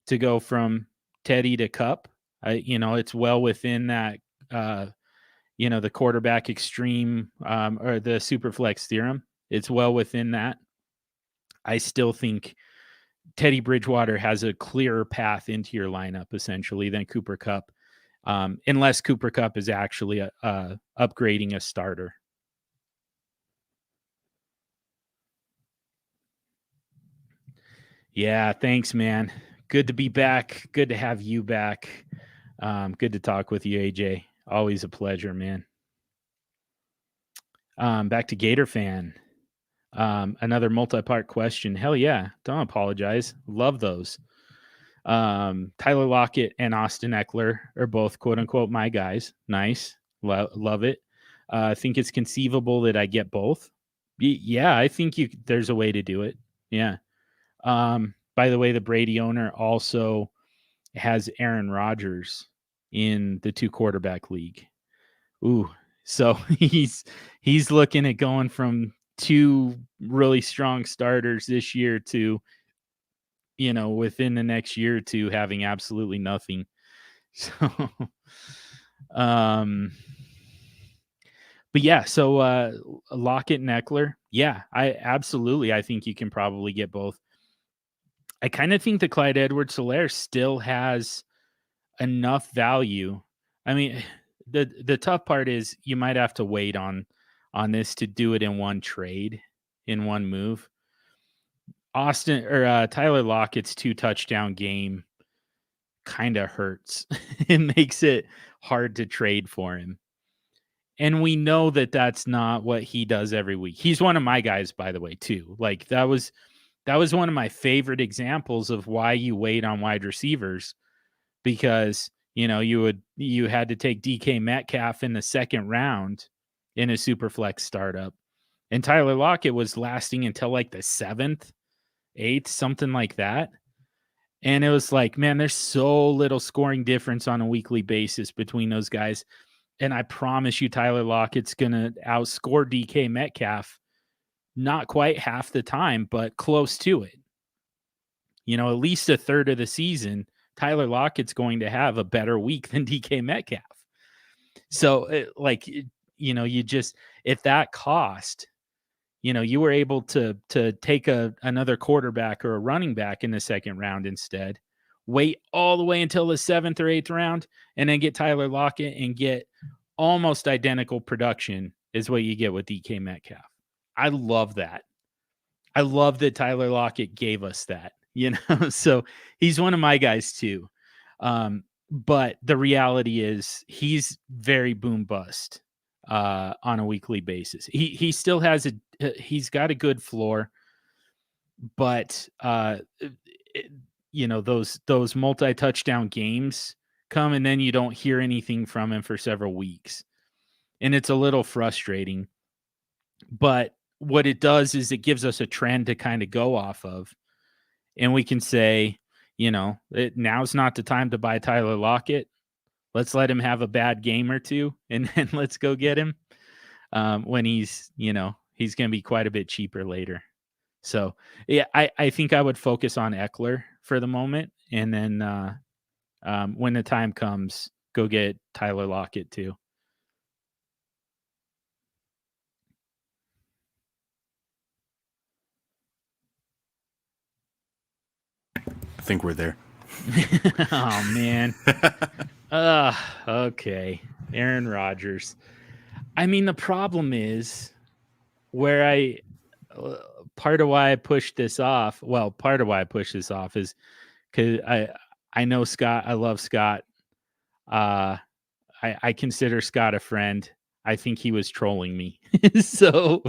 to go from Teddy to Kupp. It's well within that, the quarterback extreme or the SuperFlex theorem. It's well within that. I still think Teddy Bridgewater has a clearer path into your lineup, essentially, than Cooper Kupp, unless Cooper Kupp is actually upgrading a starter. Yeah, thanks, man. Good to be back. Good to have you back. Good to talk with you, AJ. Always a pleasure, man. Back to Gator Fan. Another multi-part question. Hell yeah. Don't apologize. Love those. Tyler Lockett and Austin Eckler are both quote unquote my guys. Nice. Love it. I think it's conceivable that I get both. Yeah, I think there's a way to do it. Yeah. By the way, the Brady owner also has Aaron Rodgers in the 2 quarterback league. Ooh, So he's looking at going from 2 really strong starters this year to, within the next year or 2 having absolutely nothing. So, um, but yeah, so Lockett and Eckler, yeah, I think you can probably get both. I kind of think the Clyde Edwards-Helaire still has enough value. I mean, the tough part is you might have to wait on this to do it in one trade, in one move. Tyler Lockett's 2 touchdown game kind of hurts. It makes it hard to trade for him. And we know that that's not what he does every week. He's one of my guys, by the way, too. Like that was one of my favorite examples of why you wait on wide receivers, because you had to take DK Metcalf in the 2nd round in a SuperFlex startup, and Tyler Lockett was lasting until like the 7th, 8th, something like that. And it was like, man, there's so little scoring difference on a weekly basis between those guys. And I promise you, Tyler Lockett's going to outscore DK Metcalf, not quite half the time, but close to it. At least a third of the season, Tyler Lockett's going to have a better week than DK Metcalf. So, you just, at that cost, you were able to take another quarterback or a running back in the 2nd round instead, wait all the way until the 7th or 8th round, and then get Tyler Lockett and get almost identical production is what you get with DK Metcalf. I love that. I love that Tyler Lockett gave us that, so he's one of my guys too. But the reality is he's very boom bust on a weekly basis. He still has he's got a good floor, but those multi-touchdown games come and then you don't hear anything from him for several weeks. And it's a little frustrating. But what it does is it gives us a trend to kind of go off of. And we can say, now's not the time to buy Tyler Lockett. Let's let him have a bad game or 2, and then let's go get him when he's going to be quite a bit cheaper later. So, yeah, I think I would focus on Eckler for the moment. And then when the time comes, go get Tyler Lockett too. I think we're there. Oh, man. Okay. Aaron Rodgers. I mean, the problem is part of why I pushed this off. Well, part of why I pushed this off is because I know Scott. I love Scott. I consider Scott a friend. I think he was trolling me. So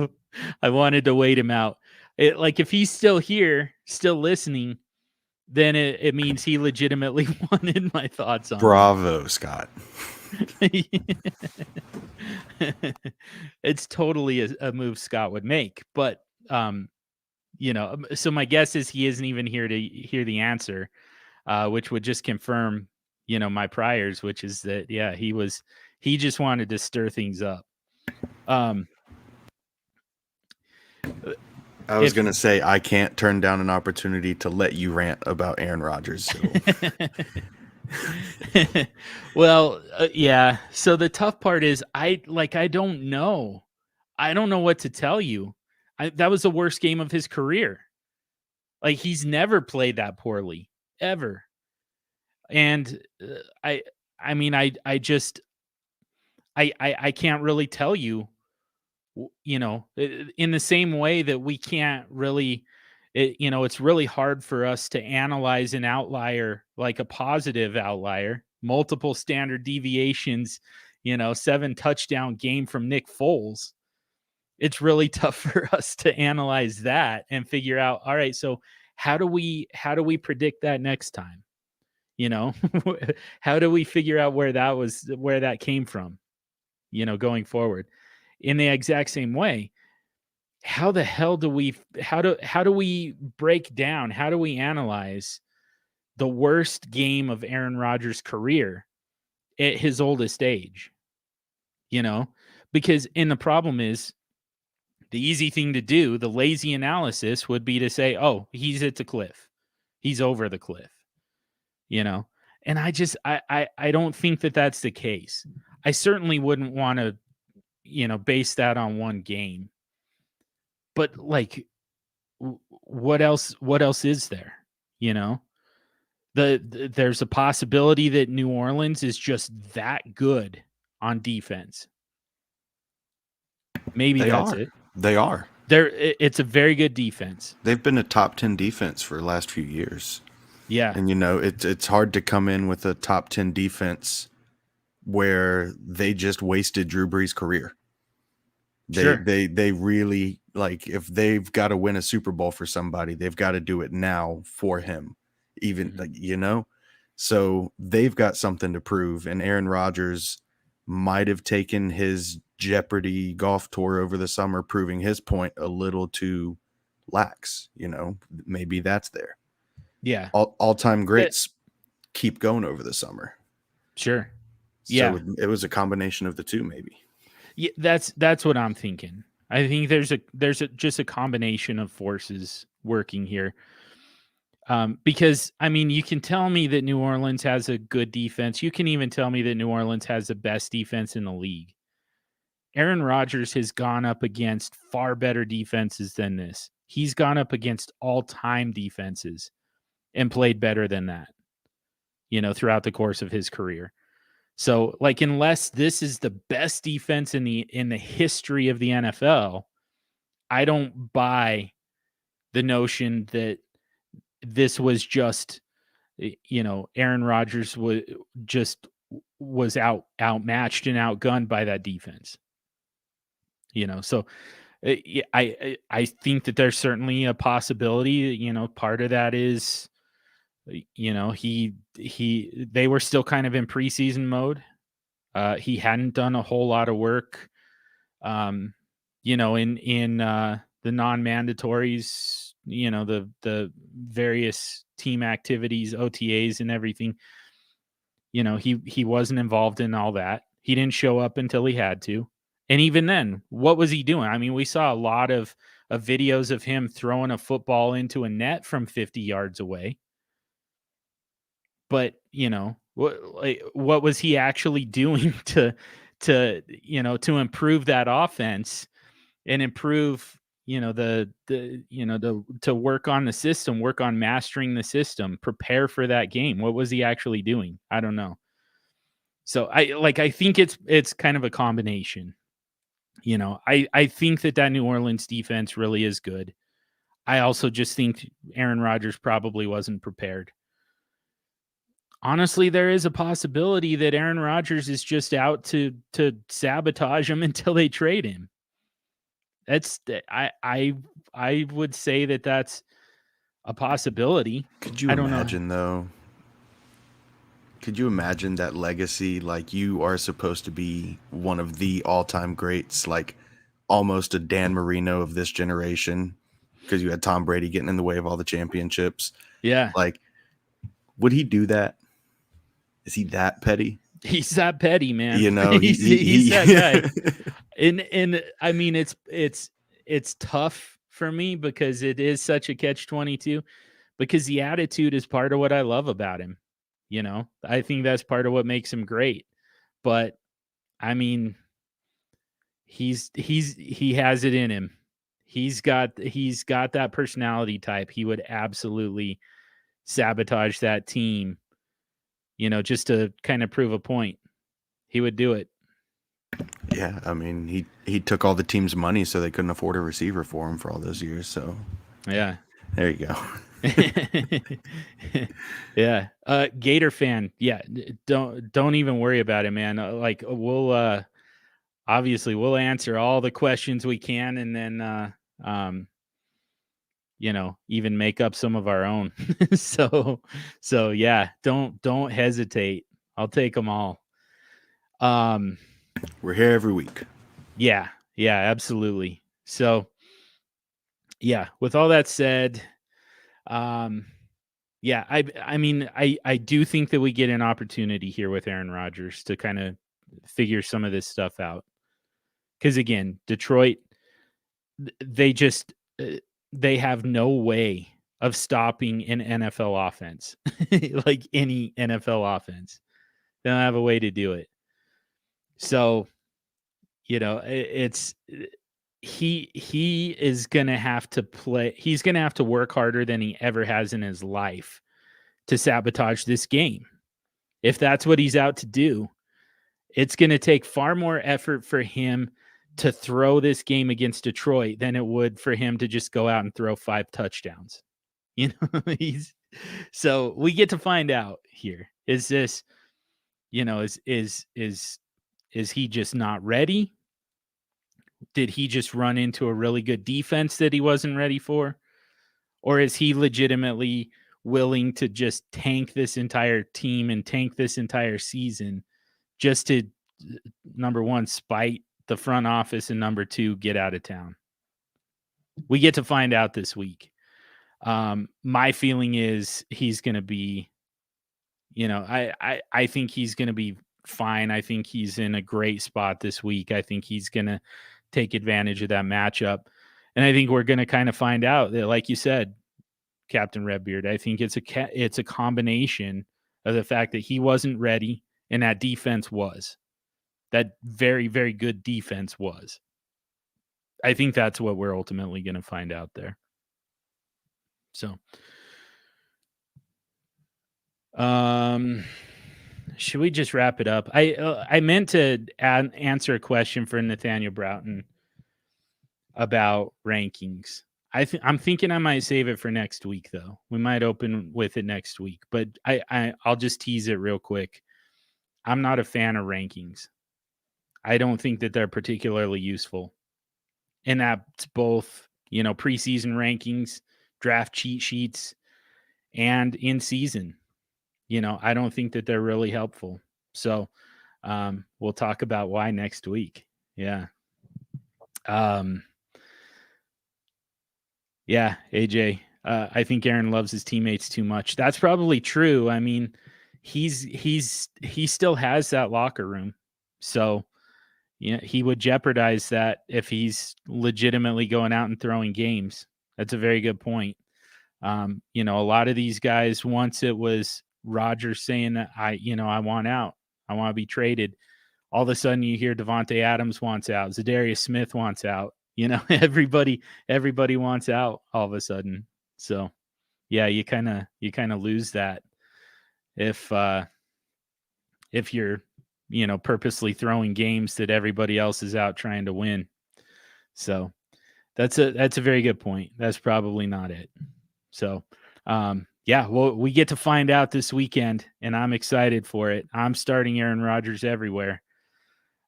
I wanted to wait him out. If he's still here, still listening, then it means he legitimately wanted my thoughts on Bravo, Scott. It's totally a move Scott would make. But, so my guess is he isn't even here to hear the answer, which would just confirm, my priors, which is that, yeah, he just wanted to stir things up. I was going to say, I can't turn down an opportunity to let you rant about Aaron Rodgers. So. Well, yeah. So the tough part is I don't know. I don't know what to tell you. That was the worst game of his career. Like, he's never played that poorly, ever. And I can't really tell you, in the same way that we can't really, it's really hard for us to analyze an outlier, like a positive outlier, multiple standard deviations, 7 touchdown game from Nick Foles. It's really tough for us to analyze that and figure out, all right, so how do we predict that next time? How do we figure out where that came from, going forward? In the exact same way, how the hell do we break down, how do we analyze the worst game of Aaron Rodgers' career at his oldest age? And the problem is, the easy thing to do, the lazy analysis would be to say, oh, he's at the cliff. He's over the cliff, And I don't think that that's the case. I certainly wouldn't want to, base that on one game. But like, what else is there? There's a possibility that New Orleans is just that good on defense. Maybe that's it. They are. It's a very good defense. They've been a top 10 defense for the last few years. Yeah. And it's hard to come in with a top 10 defense where they just wasted Drew Brees' career. They really, like, if they've got to win a Super Bowl for somebody, they've got to do it now for him. Even so they've got something to prove, and Aaron Rodgers might have taken his Jeopardy golf tour over the summer, proving his point a little too lax. Maybe that's there. Yeah. All-time greats keep going over the summer. Sure. So it was a combination of the two, maybe. Yeah, that's what I'm thinking. I think there's just a combination of forces working here. Because you can tell me that New Orleans has a good defense. You can even tell me that New Orleans has the best defense in the league. Aaron Rodgers has gone up against far better defenses than this. He's gone up against all-time defenses and played better than that, throughout the course of his career. So, like, unless this is the best defense in the history of the NFL, I don't buy the notion that this was just, Aaron Rodgers was outmatched and outgunned by that defense. So I think that there's certainly a possibility. Part of that is, they were still kind of in preseason mode. He hadn't done a whole lot of work, in the non-mandatories, the various team activities, OTAs and everything. He wasn't involved in all that. He didn't show up until he had to. And even then, what was he doing? We saw a lot of videos of him throwing a football into a net from 50 yards away. But, what was he actually doing to improve that offense and improve, to work on the system, work on mastering the system, prepare for that game? What was he actually doing? I don't know. So I think it's kind of a combination. I think that New Orleans defense really is good. I also just think Aaron Rodgers probably wasn't prepared. Honestly, there is a possibility that Aaron Rodgers is just out to sabotage him until they trade him. I would say that that's a possibility. Could you imagine though? Could you imagine that legacy? Like, you are supposed to be one of the all-time greats, like almost a Dan Marino of this generation, because you had Tom Brady getting in the way of all the championships. Yeah. Like, would he do that? Is he that petty? He's that petty, man. He's that guy. And it's tough for me because it is such a catch-22, because the attitude is part of what I love about him. I think that's part of what makes him great. But he has it in him. He's got that personality type. He would absolutely sabotage that team, just to kind of prove a point. He would do it. Yeah, he took all the team's money so they couldn't afford a receiver for him for all those years. So yeah, there you go. Yeah. Gator fan. Yeah. Don't even worry about it, man. We'll obviously we'll answer all the questions we can, and then even make up some of our own. so yeah, don't hesitate. I'll take them all. We're here every week. Yeah, absolutely. So yeah, with all that said, yeah, I do think that we get an opportunity here with Aaron Rodgers to kind of figure some of this stuff out. Because again, Detroit, they just they have no way of stopping an NFL offense, like any NFL offense. They don't have a way to do it. So, it's he is gonna have to play. He's gonna have to work harder than he ever has in his life to sabotage this game. If that's what he's out to do, it's going to take far more effort for him to throw this game against Detroit than it would for him to just go out and throw 5 touchdowns. So we get to find out here. Is this, is he just not ready? Did he just run into a really good defense that he wasn't ready for? Or is he legitimately willing to just tank this entire team and tank this entire season just to, number one, spite the front office, and number two, get out of town? We get to find out this week. My feeling is he's going to be, I think he's going to be fine. I think he's in a great spot this week. I think he's going to take advantage of that matchup. And I think we're going to kind of find out that, like you said, Captain Redbeard, I think it's a combination of the fact that he wasn't ready and that defense was. That very, very good defense was. I think that's what we're ultimately going to find out there. So, should we just wrap it up? I meant to answer a question for Nathaniel Broughton about rankings. I'm thinking I might save it for next week, though. We might open with it next week, but I'll just tease it real quick. I'm not a fan of rankings. I don't think that they're particularly useful. And that's both, preseason rankings, draft cheat sheets, and in season. I don't think that they're really helpful. So we'll talk about why next week. Yeah. Yeah, AJ. I think Aaron loves his teammates too much. That's probably true. I mean, he still has that locker room. So he would jeopardize that if he's legitimately going out and throwing games. That's a very good point. A lot of these guys, once it was Rodgers saying that I want out, I want to be traded, all of a sudden you hear Devontae Adams wants out, Zadarius Smith wants out. Everybody wants out all of a sudden. So yeah, you kind of lose that if you're purposely throwing games that everybody else is out trying to win. So that's a very good point. That's probably not it. So yeah, well, we get to find out this weekend, and I'm excited for it. I'm starting Aaron Rodgers everywhere.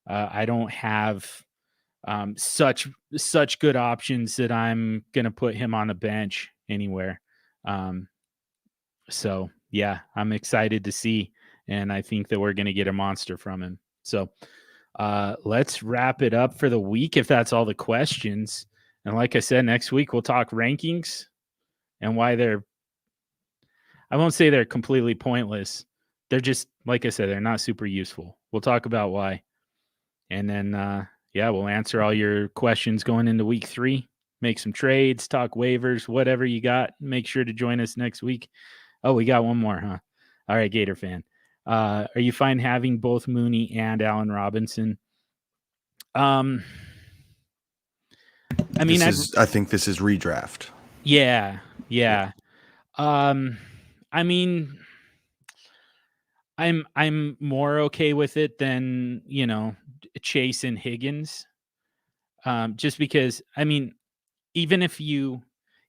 I don't have such good options that I'm gonna put him on the bench anywhere. So yeah, I'm excited to see, and I think that we're gonna get a monster from him. So let's wrap it up for the week if that's all the questions. And like I said, next week we'll talk rankings and why I won't say they're completely pointless. They're just, like I said, they're not super useful. We'll talk about why. And then, we'll answer all your questions going into week 3, make some trades, talk waivers, whatever you got. Make sure to join us next week. Oh, we got one more, huh? All right, Gator fan. Are you fine having both Mooney and Allen Robinson? I think this is redraft. Yeah. I mean, I'm more okay with it than, Chase and Higgins. Just because, I mean, even if you,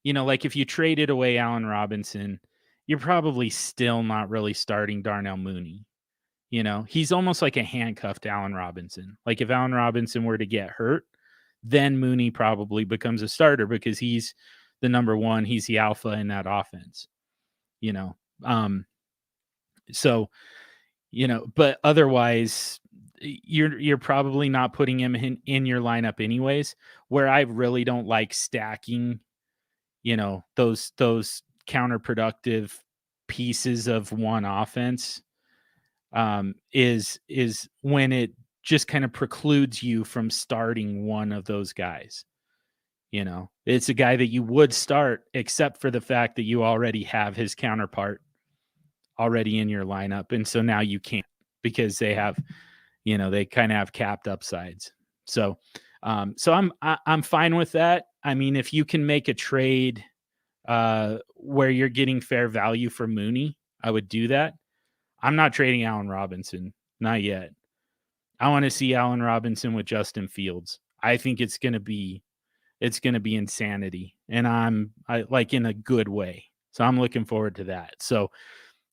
if you traded away Allen Robinson, you're probably still not really starting Darnell Mooney. He's almost like a handcuffed Allen Robinson. Like if Allen Robinson were to get hurt, then Mooney probably becomes a starter because he's the number one. He's the alpha in that offense. But otherwise you're probably not putting him in your lineup anyways, where I really don't like stacking, those counterproductive pieces of one offense, is when it just kind of precludes you from starting one of those guys. You know, it's a guy that you would start, except for the fact that you already have his counterpart already in your lineup. And so now you can't, because they have, you know, they kind of have capped upsides. So, I'm fine with that. I mean, if you can make a trade where you're getting fair value for Mooney, I would do that. I'm not trading Allen Robinson, not yet. I want to see Allen Robinson with Justin Fields. I think it's going to be insanity, and I like, in a good way. So I'm looking forward to that. So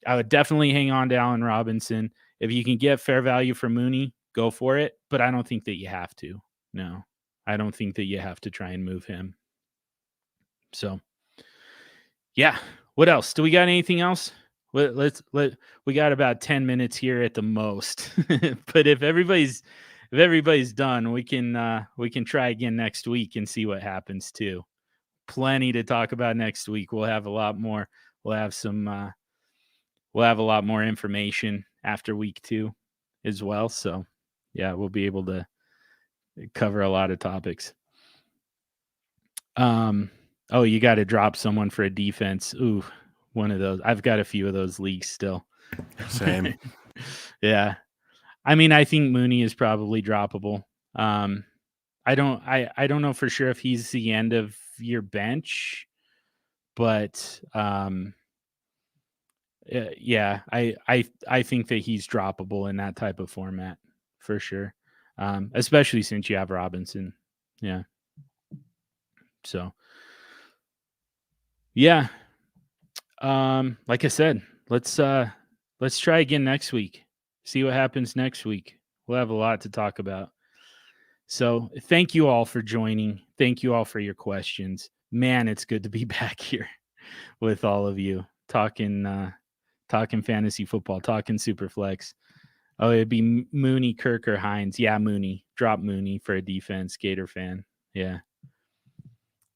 I would definitely hang on to Allen Robinson. If you can get fair value for Mooney, go for it. But I don't think that you have to. No, I don't think that you have to try and move him. So, yeah. What else? Do we got anything else? We got about 10 minutes here at the most. But if everybody's done, we can try again next week and see what happens too. Plenty to talk about next week. We'll have a lot more. We'll have a lot more information after week 2 as well. So yeah, we'll be able to cover a lot of topics. Oh, you got to drop someone for a defense. Ooh, one of those. I've got a few of those leagues still. Same. Yeah. I mean, I think Mooney is probably droppable. I don't know for sure if he's the end of your bench, but yeah, I think that he's droppable in that type of format for sure. Especially since you have Robinson. Yeah. So yeah. Like I said, let's try again next week. See what happens next week. We'll have a lot to talk about. So thank you all for joining. Thank you all for your questions. Man, it's good to be back here with all of you talking fantasy football, talking SuperFlex. Oh, it'd be Mooney, Kirk, or Hines. Yeah, Mooney. Drop Mooney for a defense. Gator fan. Yeah.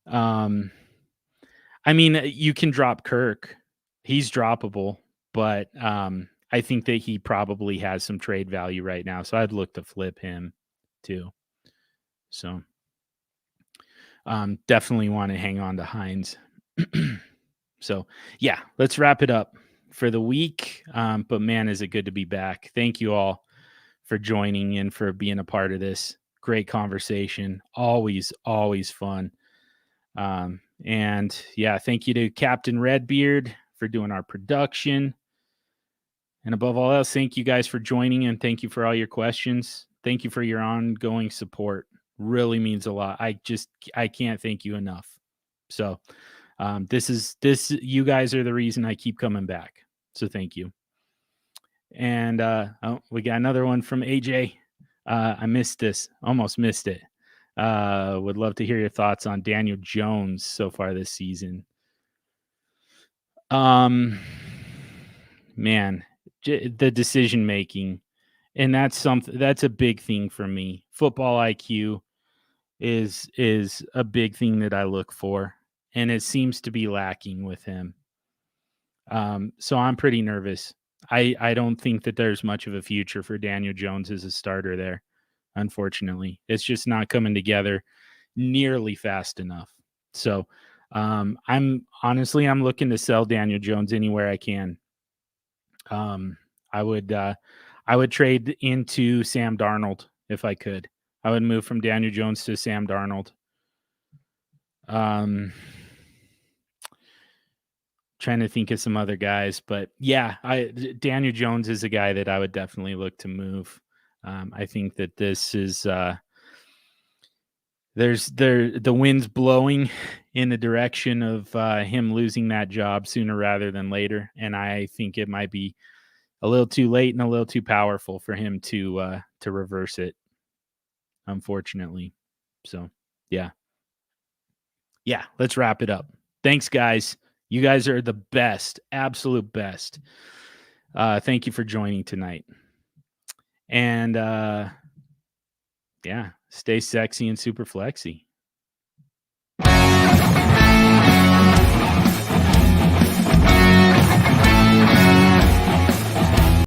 I mean, you can drop Kirk. He's droppable, but I think that he probably has some trade value right now. So I'd look to flip him too. So definitely want to hang on to Hines. So yeah, let's wrap it up for the week. But man, is it good to be back. Thank you all for joining and for being a part of this. Great conversation. Always, always fun. And yeah, thank you to Captain Redbeard for doing our production. And above all else, thank you guys for joining, and thank you for all your questions. Thank you for your ongoing support. Really means a lot. I can't thank you enough. So you guys are the reason I keep coming back. So thank you. And we got another one from AJ. I missed this, almost missed it. Would love to hear your thoughts on Daniel Jones so far this season. Man, the decision making, and that's a big thing for me. Football IQ is a big thing that I look for, and it seems to be lacking with him. So I'm pretty nervous. I don't think that there's much of a future for Daniel Jones as a starter there. Unfortunately, it's just not coming together nearly fast enough. So I'm looking to sell Daniel Jones anywhere I can. I would trade into Sam Darnold if I could. I would move from Daniel Jones to Sam Darnold. Trying to think of some other guys, but yeah, Daniel Jones is a guy that I would definitely look to move. I think that this is the wind's blowing in the direction of him losing that job sooner rather than later, and I think it might be a little too late and a little too powerful for him to reverse it, unfortunately. So yeah, let's wrap it up. Thanks, guys. You guys are the best, absolute best. Thank you for joining tonight. And yeah, stay sexy and super flexy.